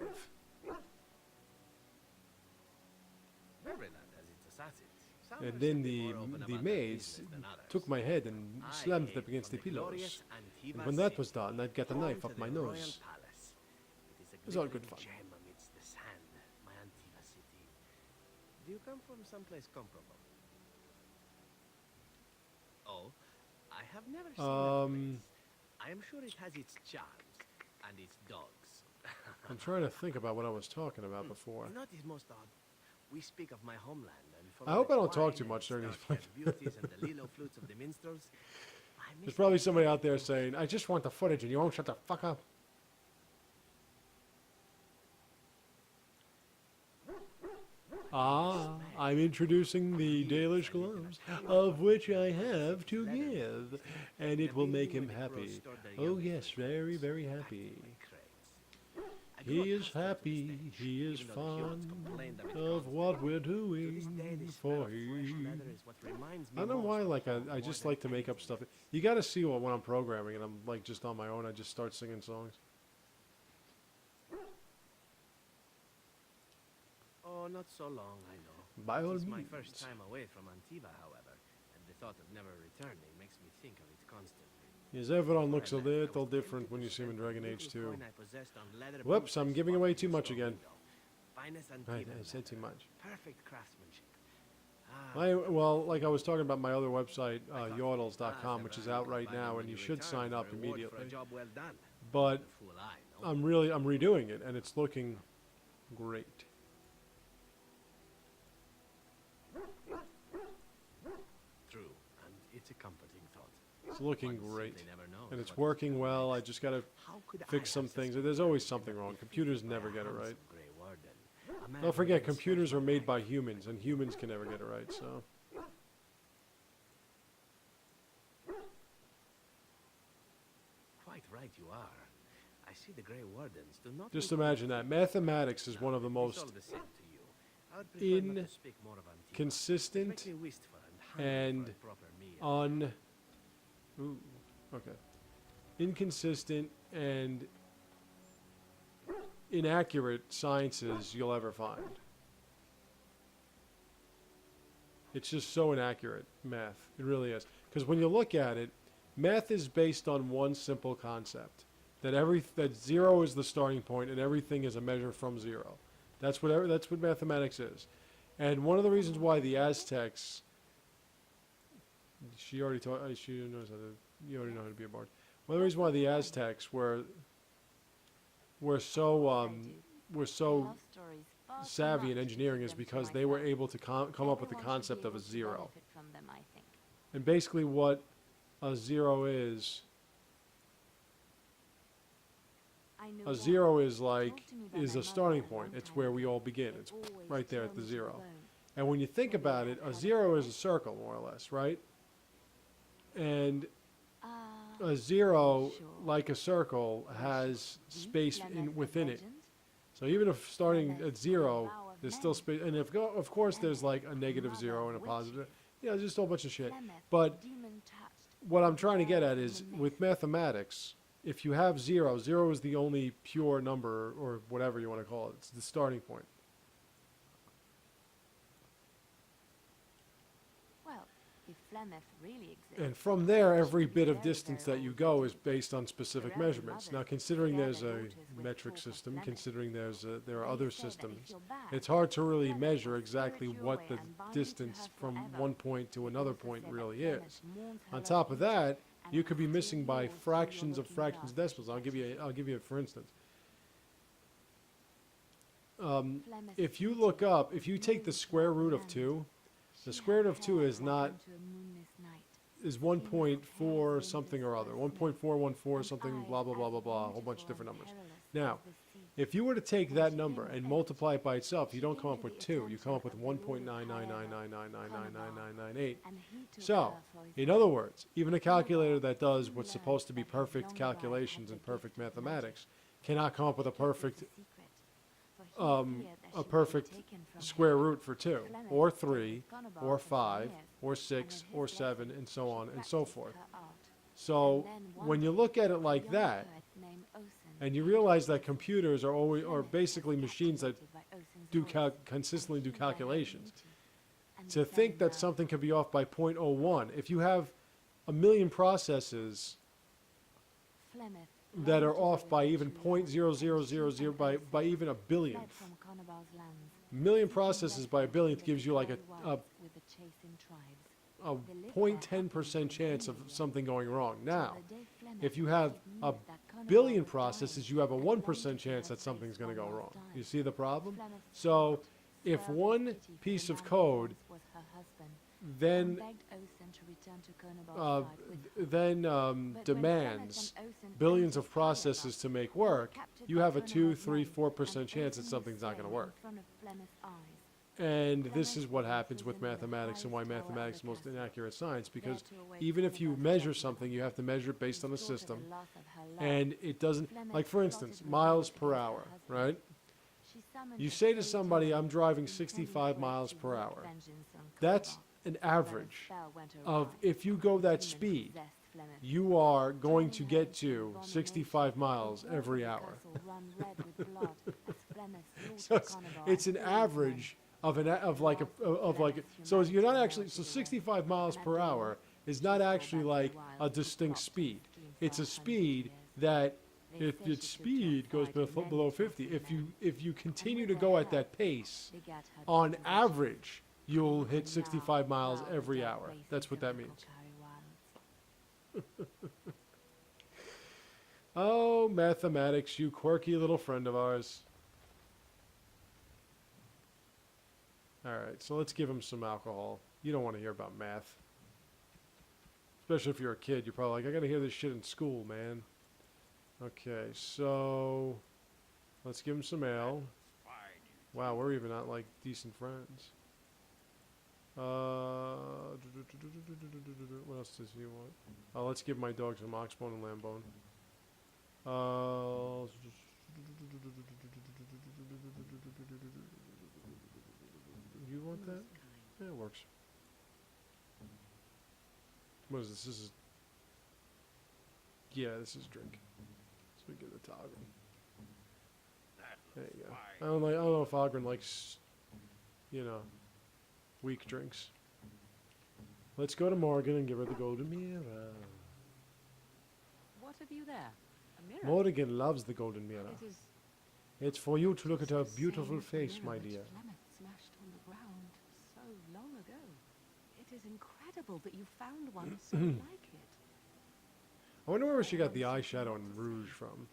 [SPEAKER 6] Every land has its assassins. Some
[SPEAKER 1] And
[SPEAKER 6] are
[SPEAKER 1] then
[SPEAKER 6] simply
[SPEAKER 1] the
[SPEAKER 6] more open about their
[SPEAKER 1] maids
[SPEAKER 6] business than others.
[SPEAKER 1] took my head and
[SPEAKER 6] I
[SPEAKER 1] slammed it
[SPEAKER 6] came
[SPEAKER 1] up against the
[SPEAKER 6] from
[SPEAKER 1] pillows.
[SPEAKER 6] glorious
[SPEAKER 1] And
[SPEAKER 6] Antiva
[SPEAKER 1] when that
[SPEAKER 6] city,
[SPEAKER 1] was done, I'd get a
[SPEAKER 6] home
[SPEAKER 1] knife
[SPEAKER 6] to
[SPEAKER 1] up my
[SPEAKER 6] the royal
[SPEAKER 1] nose.
[SPEAKER 6] palace. It is a
[SPEAKER 1] was all
[SPEAKER 6] glittering
[SPEAKER 1] good fun.
[SPEAKER 6] gem amidst the sand, my Antiva city. Do you come from someplace comparable? Oh, I have never seen that place. I am sure it has its charms and its dogs.
[SPEAKER 1] I'm trying to think about what I was talking about before.
[SPEAKER 6] You know what is most odd? We speak of my homeland and
[SPEAKER 1] I hope I don't talk too much during these
[SPEAKER 6] beauties and the lilo flutes of the minstrels. I miss
[SPEAKER 1] There's probably somebody out there saying, I just want the footage and you won't shut the fuck up. Ah, I'm introducing the Dalish gloves, of which I have to give, and it will make him happy. Oh yes, very, very happy. He is happy, he is fond of what we're doing for him. I don't know why, like, I just like to make up stuff. You gotta see what when I'm programming and I'm, like, just on my own, I just start singing songs.
[SPEAKER 6] Oh, not so long, I know.
[SPEAKER 1] By all
[SPEAKER 6] It is my
[SPEAKER 1] means.
[SPEAKER 6] first time away from Antiva, however, and the thought of never returning makes me think of it constantly.
[SPEAKER 1] Yes, everyone looks a little different when you see him in Dragon Age 2. Whoops, I'm giving away too much again. I said too much.
[SPEAKER 6] Perfect craftsmanship.
[SPEAKER 1] Well, like I was talking about my other website, yordles.com, which is out right now, and you should sign up immediately. But I'm redoing it, and it's looking great.
[SPEAKER 6] True, and it's a comforting thought.
[SPEAKER 1] It's looking
[SPEAKER 6] One
[SPEAKER 1] great,
[SPEAKER 6] simply never knows
[SPEAKER 1] and it's
[SPEAKER 6] what
[SPEAKER 1] working well. I just gotta
[SPEAKER 6] How could I
[SPEAKER 1] fix some
[SPEAKER 6] have
[SPEAKER 1] things.
[SPEAKER 6] suspected
[SPEAKER 1] There's always
[SPEAKER 6] that
[SPEAKER 1] something
[SPEAKER 6] the
[SPEAKER 1] wrong.
[SPEAKER 6] defeat
[SPEAKER 1] Computers
[SPEAKER 6] by
[SPEAKER 1] never
[SPEAKER 6] a
[SPEAKER 1] get it right.
[SPEAKER 6] handsome Grey Warden, a man
[SPEAKER 1] Don't
[SPEAKER 6] who
[SPEAKER 1] forget,
[SPEAKER 6] made
[SPEAKER 1] computers are
[SPEAKER 6] special
[SPEAKER 1] made by
[SPEAKER 6] life.
[SPEAKER 1] humans, and humans can never get it right, so.
[SPEAKER 6] Quite right you are. I see the Grey Wardens do not
[SPEAKER 1] Just
[SPEAKER 6] look
[SPEAKER 1] imagine that. Mathematics is one of the
[SPEAKER 6] It's
[SPEAKER 1] most
[SPEAKER 6] all the same to you. I would prefer not to speak more of Antiva.
[SPEAKER 1] consistent
[SPEAKER 6] Makes me wistful and hungry
[SPEAKER 1] and
[SPEAKER 6] for a proper meal.
[SPEAKER 1] inconsistent and inaccurate sciences you'll ever find. It's just so inaccurate, math. It really is. Because when you look at it, math is based on one simple concept. That zero is the starting point and everything is a measure from zero. That's what mathematics is. And one of the reasons why the Aztecs, she already knows you already know how to be a bard. One of the reasons why the Aztecs were so savvy in engineering is because they were able to come up with the concept of a zero. And basically what a zero is a starting point. It's where we all begin. It's right there at the zero. And when you think about it, a zero is a circle, more or less, right? And a zero, like a circle, has space within it. So even if starting at zero, there's still space. And of course, there's like a negative zero and a positive. Yeah, just a whole bunch of shit. But what I'm trying to get at is, with mathematics, if you have zero, zero is the only pure number, or whatever you want to call it. It's the starting point. And from there, every bit of distance that you go is based on specific measurements. Now, considering there's a metric system, considering there are other systems, it's hard to really measure exactly what the distance from one point to another point really is. On top of that, you could be missing by fractions of decimals. I'll give you for instance. if you look up, if you take the square root of 2, the square root of 2 is not, is 1.4 something or other, 1.414 something, blah, blah, blah, blah, blah, a whole bunch of different numbers. Now, if you were to take that number and multiply it by itself, you don't come up with 2, you come up with 1.99999999998. So, in other words, even a calculator that does what's supposed to be perfect calculations and perfect mathematics cannot come up with a perfect square root for 2, or 3, or 5, or 6, or 7, and so on and so forth. So when you look at it like that, and you realize that computers are always, or basically machines that do consistently do calculations, to think that something could be off by 0.01, if you have a million processes that are off by even 0.0000 by even a billionth. A million processes by a billionth gives you like a 0.10% chance of something going wrong. Now, if you have a billion processes, you have a 1% chance that something's going to go wrong. You see the problem? So, if one piece of code then demands billions of processes to make work, you have a 2, 3, 4% chance that something's not going to work. And this is what happens with mathematics and why mathematics is the most inaccurate science, because even if you measure something, you have to measure it based on a system. And it doesn't, like for instance, miles per hour, right? You say to somebody, I'm driving 65 miles per hour. That's an average of, if you go that speed, you are going to get to 65 miles every hour. So it's an average so you're not actually, so 65 miles per hour is not actually like a distinct speed. It's a speed that, if its speed goes below 50, if you continue to go at that pace, on average, you'll hit 65 miles every hour. That's what that means. Oh, mathematics, you quirky little friend of ours. All right, so let's give him some alcohol. You don't want to hear about math. Especially if you're a kid. You're probably like, I got to hear this shit in school, man. Okay, so let's give him some ale. Wow, we're even not like decent friends. What else does he want? Let's give my dog some oxbone and lambone. You want that? Yeah, it works. What is this? This is... Yeah, this is drink. So we get the toggle. There you go. I don't know if Ogren likes, you know, weak drinks. Let's go to Morgan and give her the golden mirror.
[SPEAKER 4] What have you there? A mirror?
[SPEAKER 1] Morgan loves the golden mirror.
[SPEAKER 4] It is
[SPEAKER 1] It's for you to look at her
[SPEAKER 4] the
[SPEAKER 1] beautiful
[SPEAKER 4] same
[SPEAKER 1] face,
[SPEAKER 4] mirror
[SPEAKER 1] my
[SPEAKER 4] that
[SPEAKER 1] dear.
[SPEAKER 4] Flemeth smashed on the ground so long ago. It is incredible that you found one so like it.
[SPEAKER 1] I wonder where she got the eyeshadow and rouge from.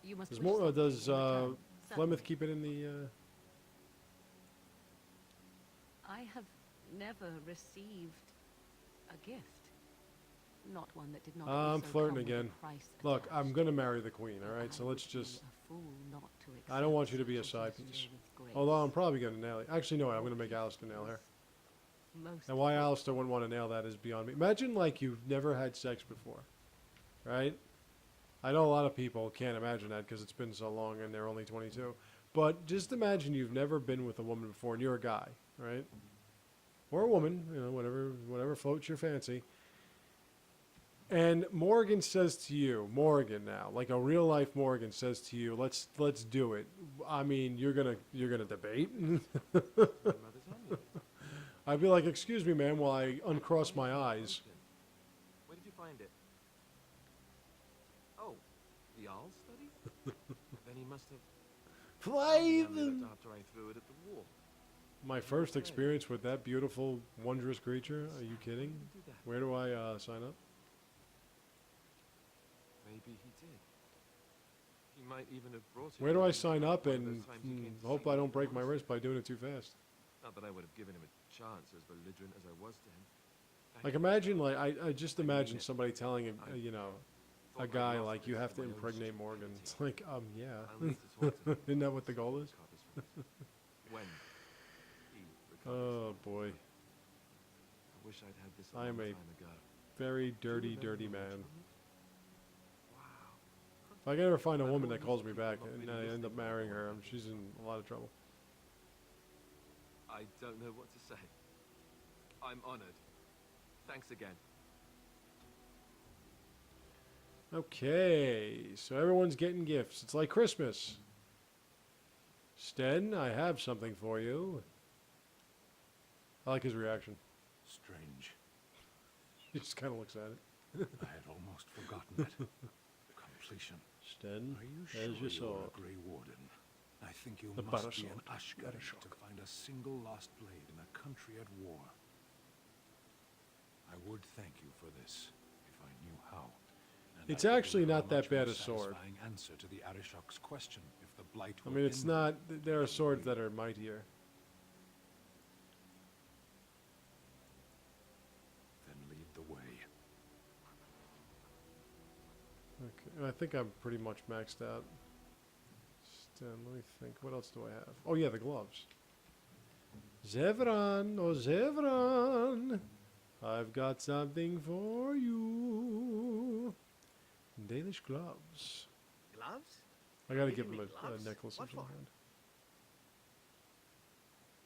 [SPEAKER 4] You must
[SPEAKER 1] Does
[SPEAKER 4] wish something
[SPEAKER 1] does
[SPEAKER 4] in return.
[SPEAKER 1] Flemeth keep it in the...
[SPEAKER 4] I have never received a gift. Not one that did not
[SPEAKER 1] I'm
[SPEAKER 4] also
[SPEAKER 1] flirting
[SPEAKER 4] come with a
[SPEAKER 1] again.
[SPEAKER 4] price
[SPEAKER 1] Look, I'm
[SPEAKER 4] attached.
[SPEAKER 1] going to marry the queen, all right?
[SPEAKER 4] I
[SPEAKER 1] So let's
[SPEAKER 4] would be
[SPEAKER 1] just...
[SPEAKER 4] a fool not to
[SPEAKER 1] I don't want
[SPEAKER 4] accept
[SPEAKER 1] you to be a
[SPEAKER 4] such
[SPEAKER 1] side
[SPEAKER 4] gesture
[SPEAKER 1] piece.
[SPEAKER 4] with grace.
[SPEAKER 1] Although I'm probably going to nail it. Actually, no, I'm going to make Alistair nail her.
[SPEAKER 4] Most
[SPEAKER 1] And why Alistair wouldn't want to nail that is beyond me. Imagine, like, you've never had sex before, right? I know a lot of people can't imagine that because it's been so long and they're only 22. But just imagine you've never been with a woman before and you're a guy, right? Or a woman, you know, whatever floats your fancy. And Morgan says to you, Morgan now, like a real life Morgan says to you, let's do it. I mean, you're gonna debate. I'd be like, excuse me, ma'am, while I uncross my eyes.
[SPEAKER 6] Where did you find it? Oh, the owl study? Then he must have
[SPEAKER 1] Play
[SPEAKER 6] found the amulet
[SPEAKER 1] them.
[SPEAKER 6] after I threw it at the wall.
[SPEAKER 1] My first experience with that beautiful, wondrous creature. Are you kidding?
[SPEAKER 6] Do that.
[SPEAKER 1] Where do I sign up?
[SPEAKER 6] Maybe he did. He
[SPEAKER 9] might even have brought it
[SPEAKER 1] Where do I
[SPEAKER 9] in
[SPEAKER 1] sign up
[SPEAKER 9] one of those
[SPEAKER 1] and
[SPEAKER 9] times he came to
[SPEAKER 1] hope
[SPEAKER 9] see
[SPEAKER 1] I
[SPEAKER 9] me,
[SPEAKER 1] don't break my
[SPEAKER 9] honestly.
[SPEAKER 1] wrist by doing it too fast?
[SPEAKER 9] Not that I would have given him a chance, as belligerent as I was to him. Thank
[SPEAKER 1] Like
[SPEAKER 9] you.
[SPEAKER 1] imagine, like I just
[SPEAKER 9] I mean
[SPEAKER 1] imagine
[SPEAKER 9] it.
[SPEAKER 1] somebody telling him,
[SPEAKER 9] I
[SPEAKER 1] you know, a
[SPEAKER 9] Thought I
[SPEAKER 1] guy
[SPEAKER 9] lost
[SPEAKER 1] like you
[SPEAKER 9] this
[SPEAKER 1] have to
[SPEAKER 9] for my own
[SPEAKER 1] impregnate Morgan.
[SPEAKER 9] stupidity.
[SPEAKER 1] It's like,
[SPEAKER 9] I'll
[SPEAKER 1] yeah.
[SPEAKER 9] need to talk to him.
[SPEAKER 1] Isn't that what the goal is?
[SPEAKER 9] Recovers from it. When he recovers.
[SPEAKER 1] Oh boy,
[SPEAKER 9] I wish I'd had this a
[SPEAKER 1] I am
[SPEAKER 9] long
[SPEAKER 1] a
[SPEAKER 9] time ago.
[SPEAKER 1] very
[SPEAKER 9] Do you
[SPEAKER 1] dirty,
[SPEAKER 9] remember
[SPEAKER 1] dirty
[SPEAKER 9] the
[SPEAKER 1] man.
[SPEAKER 9] original? Wow.
[SPEAKER 1] If I can ever find a
[SPEAKER 9] I've
[SPEAKER 1] woman that
[SPEAKER 9] always
[SPEAKER 1] calls me
[SPEAKER 9] people
[SPEAKER 1] back
[SPEAKER 9] not
[SPEAKER 1] and
[SPEAKER 9] really
[SPEAKER 1] I end up
[SPEAKER 9] listening
[SPEAKER 1] marrying
[SPEAKER 9] to
[SPEAKER 1] her,
[SPEAKER 9] what
[SPEAKER 1] she's in a lot of trouble.
[SPEAKER 9] I don't know what to say. I'm honored. Thanks again.
[SPEAKER 1] Okay, so everyone's getting gifts. It's like Christmas. Sten, I have something for you. I like his reaction.
[SPEAKER 7] Strange.
[SPEAKER 1] He just kind of looks at it.
[SPEAKER 7] I had almost forgotten it. Completion.
[SPEAKER 1] Sten,
[SPEAKER 7] Are you
[SPEAKER 1] there's your
[SPEAKER 7] sure you're
[SPEAKER 1] sword.
[SPEAKER 7] a Grey Warden? I think you
[SPEAKER 1] The
[SPEAKER 7] must
[SPEAKER 1] butter
[SPEAKER 7] be an
[SPEAKER 1] sword.
[SPEAKER 7] Ashkari
[SPEAKER 1] Butter
[SPEAKER 7] to
[SPEAKER 1] sword.
[SPEAKER 7] find a single lost blade in a country at war. I would thank you for this, if I knew how. And
[SPEAKER 1] It's
[SPEAKER 7] I could
[SPEAKER 1] actually
[SPEAKER 7] give you a
[SPEAKER 1] not that
[SPEAKER 7] much more
[SPEAKER 1] bad a sword.
[SPEAKER 7] satisfying answer to the Arishok's question, if the blight
[SPEAKER 1] I
[SPEAKER 7] were
[SPEAKER 1] mean, it's
[SPEAKER 7] in them.
[SPEAKER 1] not. There are swords that are mightier.
[SPEAKER 7] Then lead the way.
[SPEAKER 1] Okay, I think I'm pretty much maxed out. Sten, let me think. What else do I have? Oh yeah, the gloves. Zevran, oh Zevran, I've got something for you. Danish gloves.
[SPEAKER 6] Gloves?
[SPEAKER 1] I gotta
[SPEAKER 6] Giving
[SPEAKER 1] give him
[SPEAKER 6] me
[SPEAKER 1] a
[SPEAKER 6] gloves?
[SPEAKER 1] necklace
[SPEAKER 6] What
[SPEAKER 1] of some
[SPEAKER 6] for?
[SPEAKER 1] kind.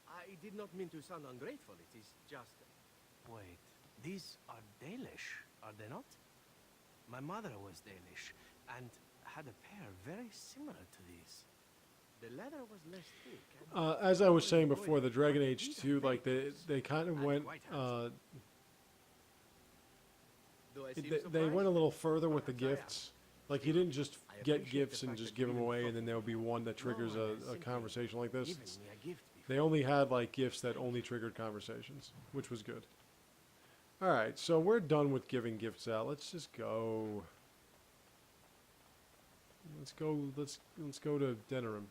[SPEAKER 6] I did not mean to sound ungrateful. It is just... Wait, these are Danish, are they not? My mother was Danish and had a pair very similar to these. The leather was less thick. And
[SPEAKER 1] As I was
[SPEAKER 6] more
[SPEAKER 1] saying
[SPEAKER 6] embroidered,
[SPEAKER 1] before, the Dragon
[SPEAKER 6] but
[SPEAKER 1] Age
[SPEAKER 6] these are
[SPEAKER 1] 2, like
[SPEAKER 6] very
[SPEAKER 1] they kind of
[SPEAKER 6] and
[SPEAKER 1] went
[SPEAKER 6] quite handsome. Do I seem
[SPEAKER 1] they
[SPEAKER 6] surprised?
[SPEAKER 1] went a little further with the
[SPEAKER 6] Perhaps I am.
[SPEAKER 1] gifts. Like you didn't just
[SPEAKER 6] I
[SPEAKER 1] get
[SPEAKER 6] appreciate
[SPEAKER 1] gifts
[SPEAKER 6] the
[SPEAKER 1] and
[SPEAKER 6] fact
[SPEAKER 1] just
[SPEAKER 6] that
[SPEAKER 1] give
[SPEAKER 6] you
[SPEAKER 1] them
[SPEAKER 6] even
[SPEAKER 1] away,
[SPEAKER 6] thought
[SPEAKER 1] and then
[SPEAKER 6] of
[SPEAKER 1] there would be one that
[SPEAKER 6] No
[SPEAKER 1] triggers
[SPEAKER 6] one has
[SPEAKER 1] a
[SPEAKER 6] simply
[SPEAKER 1] conversation like this.
[SPEAKER 6] given
[SPEAKER 1] It's-
[SPEAKER 6] me a gift
[SPEAKER 1] They
[SPEAKER 6] before.
[SPEAKER 1] only had like gifts that only triggered conversations, which was good. All right, so we're done with giving gifts out. Let's just go. Let's go to Denerim.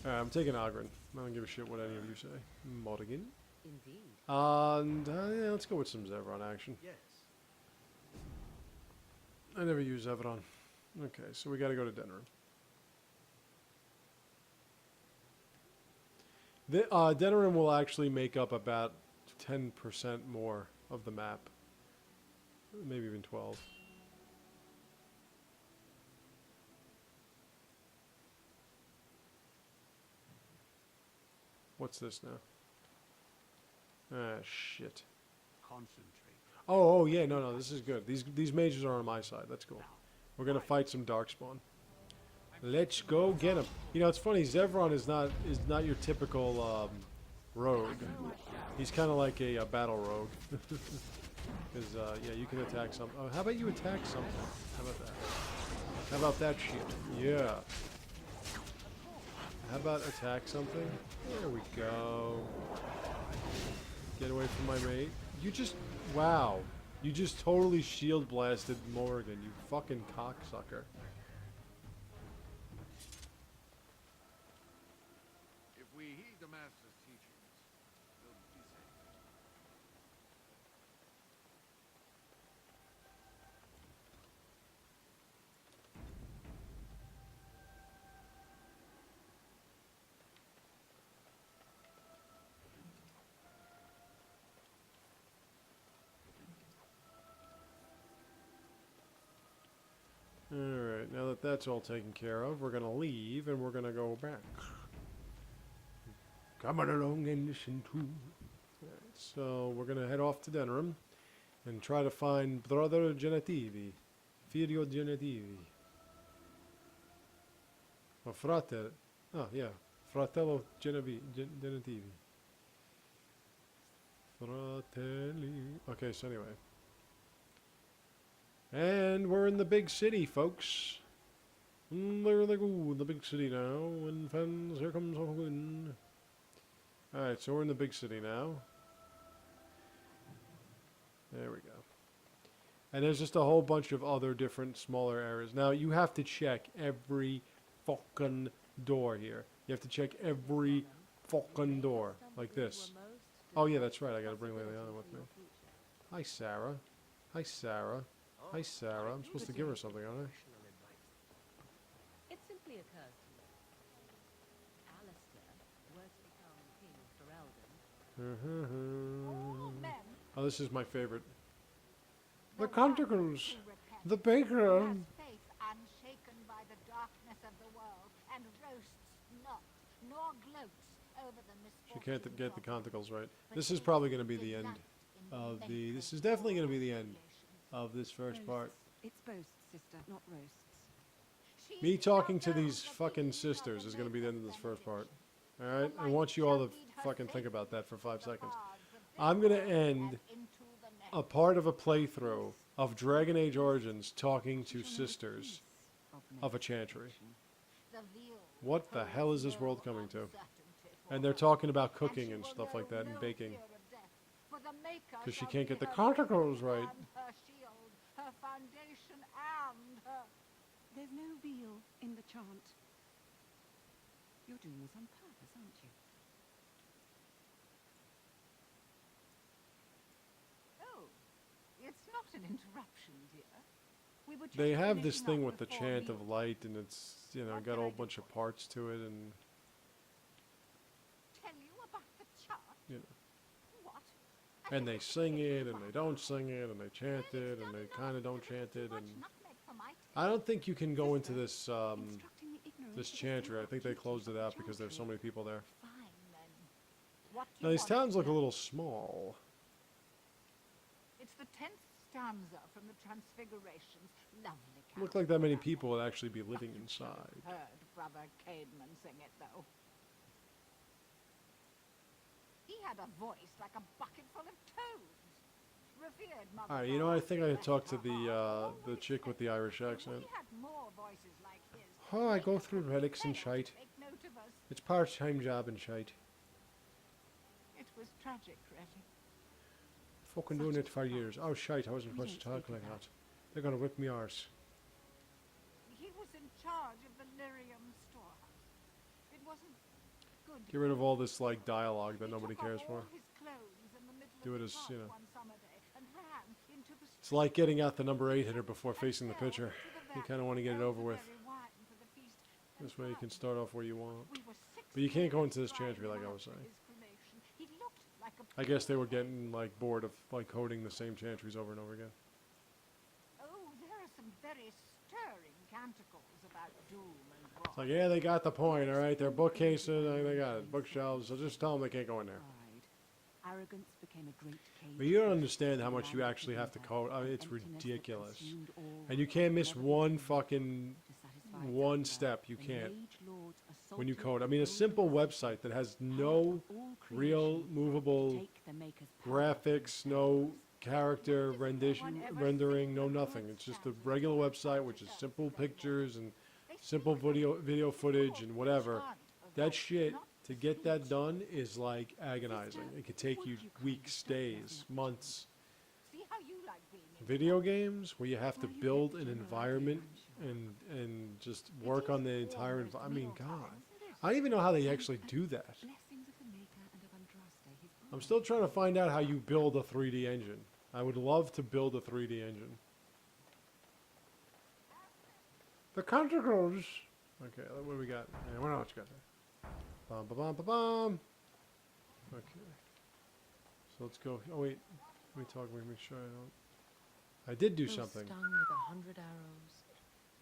[SPEAKER 1] All right, I'm taking Ogren. I don't give a shit what any of you say. Modigan.
[SPEAKER 4] Indeed.
[SPEAKER 1] And yeah, let's go with some Zevron action.
[SPEAKER 6] Yes.
[SPEAKER 1] I never use Zevron. Okay, so we got to go to Denerim. Denerim will actually make up about 10% more of the map. Maybe even 12. What's this now? Ah, shit.
[SPEAKER 3] Concentrate.
[SPEAKER 1] Oh, yeah, no, this is good. These mages are on my side. That's cool. We're gonna fight some Darkspawn. Let's go get him. You know, it's funny. Zevron is not your typical rogue. He's kind of like a battle rogue. Because yeah, you can attack some. How about you attack something? How about that? How about that shit? Yeah. How about attack something? There we go. Get away from my mate. You just, wow. You just totally shield blasted Morgan, you fucking cocksucker.
[SPEAKER 8] If we heed the Master's teachings, we'll be safe.
[SPEAKER 1] Alright, now that that's all taken care of, we're gonna leave and we're gonna go back. Come on along and listen to. Alright, so we're gonna head off to Denerim and try to find Brother Genetivi. Figlio Genetivi. Or Frater. Oh, yeah. Fratello Genetivi. Fratelli. Okay, so anyway. And we're in the big city, folks. There they go, the big city now. And fans, here comes Hogan. Alright, so we're in the big city now. There we go. And there's just a whole bunch of other different smaller areas. Now, you have to check every fucking door here. You have to check every fucking door, like this. Oh, yeah, that's right. I gotta bring Liliana with me. Hi, Sarah. Hi, Sarah. Hi, Sarah. I'm supposed to give her something, aren't
[SPEAKER 4] It simply occurs to me. Alistair were to become king for Eldon.
[SPEAKER 1] I? Oh, this is my favorite. The Canticles. The baker.
[SPEAKER 10] Has faith unshaken by the darkness of the world, and roasts not, nor gloats over the
[SPEAKER 1] She
[SPEAKER 10] misfortunes
[SPEAKER 1] can't get the
[SPEAKER 10] of
[SPEAKER 1] Canticles right. This is probably going to be the end of the... This is definitely going to be the end of this first part.
[SPEAKER 4] It's boasts, sister, not roasts.
[SPEAKER 1] Me talking to these fucking sisters is going to be the end of this first part. Alright? I want you all to fucking think about that for 5 seconds. I'm going to end a part of a playthrough of Dragon Age Origins talking to sisters of a chantry. What the hell is this world coming to? And they're talking about cooking and stuff like that and baking. Because she can't get the Canticles right.
[SPEAKER 4] There's no veal in the chant. You're doing this on purpose, aren't you?
[SPEAKER 10] Oh, it's not an interruption, dear. We were just
[SPEAKER 1] They have this
[SPEAKER 10] finishing
[SPEAKER 1] thing
[SPEAKER 10] up
[SPEAKER 1] with the
[SPEAKER 10] before
[SPEAKER 1] chant
[SPEAKER 10] meal.
[SPEAKER 1] of light, and it's, you know, got a whole bunch of parts to it, and,
[SPEAKER 10] Tell you about the chart?
[SPEAKER 1] you know.
[SPEAKER 10] What?
[SPEAKER 1] And they sing it, and they don't sing it, and they chant it, and they kind of don't chant it, and I don't think you can go into this this chantry. I think they closed it out because there's so many people there.
[SPEAKER 10] Fine, then. What do
[SPEAKER 1] Now
[SPEAKER 10] you
[SPEAKER 1] these
[SPEAKER 10] want
[SPEAKER 1] towns
[SPEAKER 10] to
[SPEAKER 1] look a
[SPEAKER 10] know?
[SPEAKER 1] little small.
[SPEAKER 10] It's the 10th stanza from the Transfigurations. Lovely
[SPEAKER 1] Look like that many people would actually be living inside.
[SPEAKER 10] Heard Brother Caedmon sing it, though. He had a voice like a bucket full of toads. Revered Mother
[SPEAKER 1] All right, you know, I think I
[SPEAKER 10] Lord,
[SPEAKER 1] could talk to
[SPEAKER 10] bless her
[SPEAKER 1] the chick with the Irish accent.
[SPEAKER 10] We had more voices like his.
[SPEAKER 1] Oh, I go through relics and shite.
[SPEAKER 10] Take note of us.
[SPEAKER 1] It's part-time job and shite.
[SPEAKER 10] It was tragic, really.
[SPEAKER 1] Fucking doing it for years. Oh, shite, I wasn't supposed to talk like that. They're gonna whip me arse.
[SPEAKER 10] He was in charge of the lyrium storehouse. It wasn't good.
[SPEAKER 1] Get rid of all this, like, dialogue that nobody
[SPEAKER 10] He took
[SPEAKER 1] cares
[SPEAKER 10] off
[SPEAKER 1] for.
[SPEAKER 10] all his clothes in the middle
[SPEAKER 1] Do
[SPEAKER 10] of
[SPEAKER 1] it
[SPEAKER 10] the
[SPEAKER 1] as,
[SPEAKER 10] park
[SPEAKER 1] you know.
[SPEAKER 10] one summer day and ran into the
[SPEAKER 1] It's like getting out the number 8 hitter before facing the pitcher. You kind of want to get it over with. This way you can start off where you want. But you can't go into this chantry like I was saying. I guess they were getting, like, bored of, like, coding the same chantries over and over again.
[SPEAKER 10] Oh, there are some very stirring canticles about doom and wrath.
[SPEAKER 1] It's like, yeah, they got the point, all right? Their bookcases, they got it. Bookshelves, so just tell them they can't go in there.
[SPEAKER 4] Pride. Arrogance became a great cage.
[SPEAKER 1] But you don't understand how much you actually have to code. I mean, it's ridiculous. And you can't miss one fucking one step. You can't when you code. I mean, a simple website that has no real movable graphics, no character rendering, no nothing. It's just a regular website which is simple pictures and simple video footage and whatever. That shit, to get that done, is like agonizing. It could take you weeks, days, months.
[SPEAKER 10] See how you like being in
[SPEAKER 1] Video games where you have to build an environment and just work on the entire environment. I mean, God. I don't even know how they actually do that.
[SPEAKER 4] Blessings of the Maker and of Andraste, his
[SPEAKER 1] I'm still trying to find out how you build a 3D engine. I would love to build a 3D engine. The Canticles. Okay, what do we got? Yeah, what else got there? Bum, ba, bum, ba, bum. Okay. So let's go. Oh, wait. Let me talk. Let me make sure I don't. I did do
[SPEAKER 4] Those
[SPEAKER 1] something.
[SPEAKER 4] stung with 100 arrows,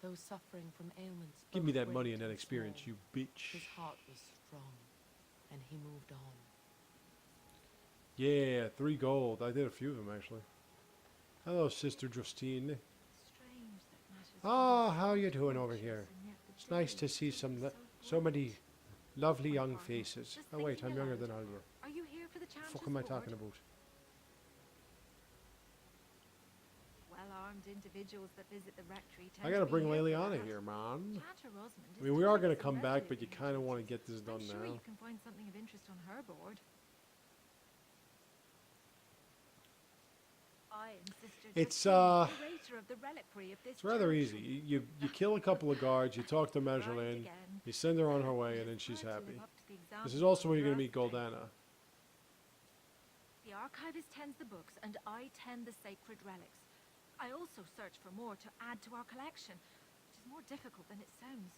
[SPEAKER 4] those suffering from ailments.
[SPEAKER 1] Give me
[SPEAKER 4] both
[SPEAKER 1] that money
[SPEAKER 4] great
[SPEAKER 1] and that
[SPEAKER 4] and
[SPEAKER 1] experience,
[SPEAKER 4] small.
[SPEAKER 1] you bitch.
[SPEAKER 4] His heart was strong, and he moved on.
[SPEAKER 1] Yeah, 3 gold. I did a few of them, actually. Hello, Sister Justine.
[SPEAKER 4] Strange that matters.
[SPEAKER 1] Ah, how you doing over here? It's nice to see so many lovely young faces. Oh, wait, I'm younger than Oliver.
[SPEAKER 4] Are you here for the
[SPEAKER 1] What the fuck am I talking about?
[SPEAKER 5] Well-armed individuals that visit the rectory tend
[SPEAKER 1] I gotta
[SPEAKER 5] to be
[SPEAKER 1] bring
[SPEAKER 5] here for
[SPEAKER 1] Liliana
[SPEAKER 5] that.
[SPEAKER 1] here, man.
[SPEAKER 5] Chatter Rosamond
[SPEAKER 1] I
[SPEAKER 5] is
[SPEAKER 1] mean, we are
[SPEAKER 5] devoted
[SPEAKER 1] gonna come
[SPEAKER 5] to
[SPEAKER 1] back, but you
[SPEAKER 5] resident
[SPEAKER 1] kind of want to
[SPEAKER 5] interests.
[SPEAKER 1] get this done
[SPEAKER 5] I'm sure
[SPEAKER 1] now.
[SPEAKER 5] you can find something of interest on her board.
[SPEAKER 4] I and Sister
[SPEAKER 1] It's,
[SPEAKER 4] Justine, curator of the reliquary of this
[SPEAKER 1] It's rather
[SPEAKER 4] church.
[SPEAKER 1] easy. You kill a couple of guards, you talk to
[SPEAKER 4] Rise
[SPEAKER 1] Marjolaine,
[SPEAKER 4] again.
[SPEAKER 1] you send her on her way, and then
[SPEAKER 4] It's
[SPEAKER 1] she's
[SPEAKER 4] hard to
[SPEAKER 1] happy.
[SPEAKER 4] live up to the
[SPEAKER 1] This is
[SPEAKER 4] example
[SPEAKER 1] also
[SPEAKER 4] of
[SPEAKER 1] where you're going to meet
[SPEAKER 4] birthday.
[SPEAKER 1] Goldana.
[SPEAKER 4] The archivist tends the books, and I tend the sacred relics. I also search for more to add to our collection, which is more difficult than it sounds.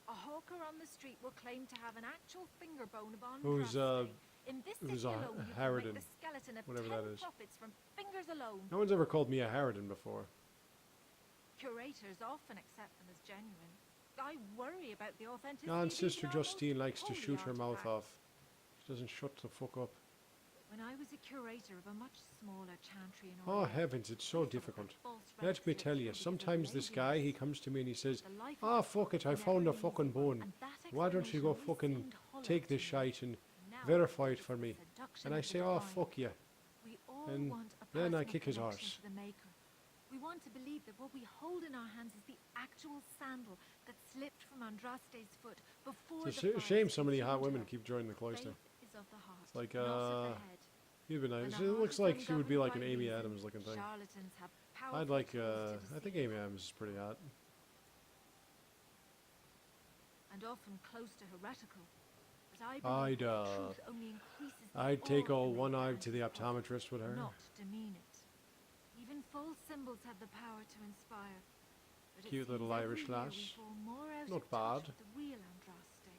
[SPEAKER 4] A hawker on the street will claim to have an actual finger bone of
[SPEAKER 1] Who's,
[SPEAKER 4] Andraste. In this
[SPEAKER 1] who's
[SPEAKER 4] city
[SPEAKER 1] a
[SPEAKER 4] alone, you can
[SPEAKER 1] Harridan,
[SPEAKER 4] make the skeleton of
[SPEAKER 1] whatever
[SPEAKER 4] 10
[SPEAKER 1] that is.
[SPEAKER 4] prophets from fingers alone.
[SPEAKER 1] No one's ever called me a Harridan before.
[SPEAKER 4] Curators often accept them as genuine. I worry about the authenticity
[SPEAKER 1] And
[SPEAKER 4] of
[SPEAKER 1] Sister
[SPEAKER 4] even our most
[SPEAKER 1] Justine likes to
[SPEAKER 4] holy
[SPEAKER 1] shoot her mouth
[SPEAKER 4] artifacts.
[SPEAKER 1] off. She doesn't shut the fuck up.
[SPEAKER 4] When I was a curator of a much smaller chantry in
[SPEAKER 1] Oh
[SPEAKER 4] Orleans,
[SPEAKER 1] heavens, it's so
[SPEAKER 4] I thought
[SPEAKER 1] difficult.
[SPEAKER 4] that false
[SPEAKER 1] Let
[SPEAKER 4] relics
[SPEAKER 1] me
[SPEAKER 4] were
[SPEAKER 1] tell you,
[SPEAKER 4] attributed to
[SPEAKER 1] sometimes this guy, he comes to me and he says,
[SPEAKER 4] the life
[SPEAKER 1] "Ah,
[SPEAKER 4] of
[SPEAKER 1] fuck it, I
[SPEAKER 4] never
[SPEAKER 1] found a
[SPEAKER 4] an easy
[SPEAKER 1] fucking
[SPEAKER 4] one,
[SPEAKER 1] bone.
[SPEAKER 4] and that
[SPEAKER 1] Why don't you go
[SPEAKER 4] explanation always
[SPEAKER 1] fucking
[SPEAKER 4] seemed hollow
[SPEAKER 1] take
[SPEAKER 4] to
[SPEAKER 1] this
[SPEAKER 4] me.
[SPEAKER 1] shite and
[SPEAKER 4] Now
[SPEAKER 1] verify
[SPEAKER 4] it
[SPEAKER 1] it for
[SPEAKER 4] is the
[SPEAKER 1] me?"
[SPEAKER 4] seduction
[SPEAKER 1] And I
[SPEAKER 4] of the
[SPEAKER 1] say, "Oh,
[SPEAKER 4] divine.
[SPEAKER 1] fuck you."
[SPEAKER 4] We all
[SPEAKER 1] And
[SPEAKER 4] want a
[SPEAKER 1] then I
[SPEAKER 4] personal
[SPEAKER 1] kick his
[SPEAKER 4] connection
[SPEAKER 1] arse.
[SPEAKER 4] to the maker. We want to believe that what we hold in our hands is the actual sandal that slipped from Andraste's foot before
[SPEAKER 1] It's
[SPEAKER 4] the
[SPEAKER 1] a
[SPEAKER 4] fire
[SPEAKER 1] shame so many hot
[SPEAKER 4] consumed
[SPEAKER 1] women
[SPEAKER 4] her.
[SPEAKER 1] keep joining the cloister.
[SPEAKER 4] Faith is of the heart,
[SPEAKER 1] It's like,
[SPEAKER 4] not of the head.
[SPEAKER 1] you'd be
[SPEAKER 4] When
[SPEAKER 1] nice.
[SPEAKER 4] the
[SPEAKER 1] It
[SPEAKER 4] heart
[SPEAKER 1] looks
[SPEAKER 4] is
[SPEAKER 1] like she would be like an
[SPEAKER 4] ungoverned by
[SPEAKER 1] Amy
[SPEAKER 4] reason,
[SPEAKER 1] Adams looking thing.
[SPEAKER 4] charlatans have
[SPEAKER 1] I'd
[SPEAKER 4] powerful
[SPEAKER 1] like,
[SPEAKER 4] tools to
[SPEAKER 1] I think
[SPEAKER 4] deceive.
[SPEAKER 1] Amy Adams is pretty hot.
[SPEAKER 4] And often close to heretical. But I believe
[SPEAKER 1] I'd,
[SPEAKER 4] that truth only increases the
[SPEAKER 1] I'd take
[SPEAKER 4] awe of
[SPEAKER 1] all
[SPEAKER 4] the
[SPEAKER 1] one
[SPEAKER 4] maker
[SPEAKER 1] eye
[SPEAKER 4] and
[SPEAKER 1] to the
[SPEAKER 4] his prophet,
[SPEAKER 1] optometrist with her.
[SPEAKER 4] not demean it. Even false symbols have the power to inspire. But it
[SPEAKER 1] Cute little
[SPEAKER 4] seems every
[SPEAKER 1] Irish
[SPEAKER 4] year
[SPEAKER 1] lass.
[SPEAKER 4] we fall more out
[SPEAKER 1] Not
[SPEAKER 4] of touch
[SPEAKER 1] bad.
[SPEAKER 4] with the real Andraste.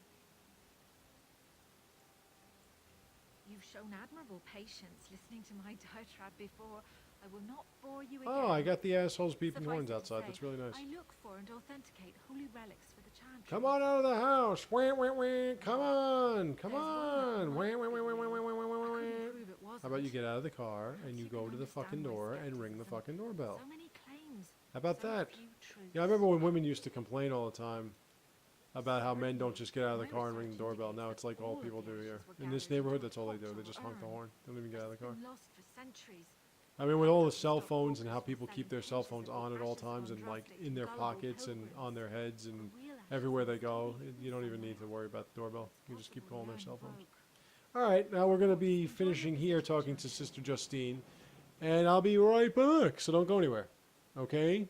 [SPEAKER 4] You've shown admirable patience listening to my diatribe before. I will not bore you again.
[SPEAKER 1] Oh, I got the assholes beeping
[SPEAKER 4] Suffice
[SPEAKER 1] horns
[SPEAKER 4] it to
[SPEAKER 1] outside.
[SPEAKER 4] say,
[SPEAKER 1] That's really nice.
[SPEAKER 4] I look for and authenticate holy relics for the chantry.
[SPEAKER 1] Come on out of the house. Wah, wah, wah. Come on. Come
[SPEAKER 4] There's one that
[SPEAKER 1] on. Wah,
[SPEAKER 4] might
[SPEAKER 1] wah,
[SPEAKER 4] be
[SPEAKER 1] wah, wah, wah,
[SPEAKER 4] real.
[SPEAKER 1] wah, wah, wah,
[SPEAKER 4] I
[SPEAKER 1] wah.
[SPEAKER 4] couldn't prove it wasn't.
[SPEAKER 1] How about you get out of the car and
[SPEAKER 4] Perhaps
[SPEAKER 1] you
[SPEAKER 4] you
[SPEAKER 1] go
[SPEAKER 4] can
[SPEAKER 1] to the fucking
[SPEAKER 4] understand my
[SPEAKER 1] door and ring the
[SPEAKER 4] skepticism.
[SPEAKER 1] fucking doorbell?
[SPEAKER 4] So many claims.
[SPEAKER 1] How about
[SPEAKER 4] so
[SPEAKER 1] that?
[SPEAKER 4] few truths.
[SPEAKER 1] Yeah, I remember when women used to complain all the time about how men don't just get out of the car and ring the doorbell. Now it's like all people do here. In this neighborhood, that's all they do. They just honk the horn. They don't even get out of the car.
[SPEAKER 4] Been lost for centuries.
[SPEAKER 1] I mean, with all the cell phones and how people keep their cell phones on at all times and like in their pockets and on their heads and everywhere they go, you don't even need to worry about the doorbell. You just keep calling their cell phones. All right, now we're going to be finishing here talking to Sister Justine, and I'll be right back, so don't go anywhere. Okay?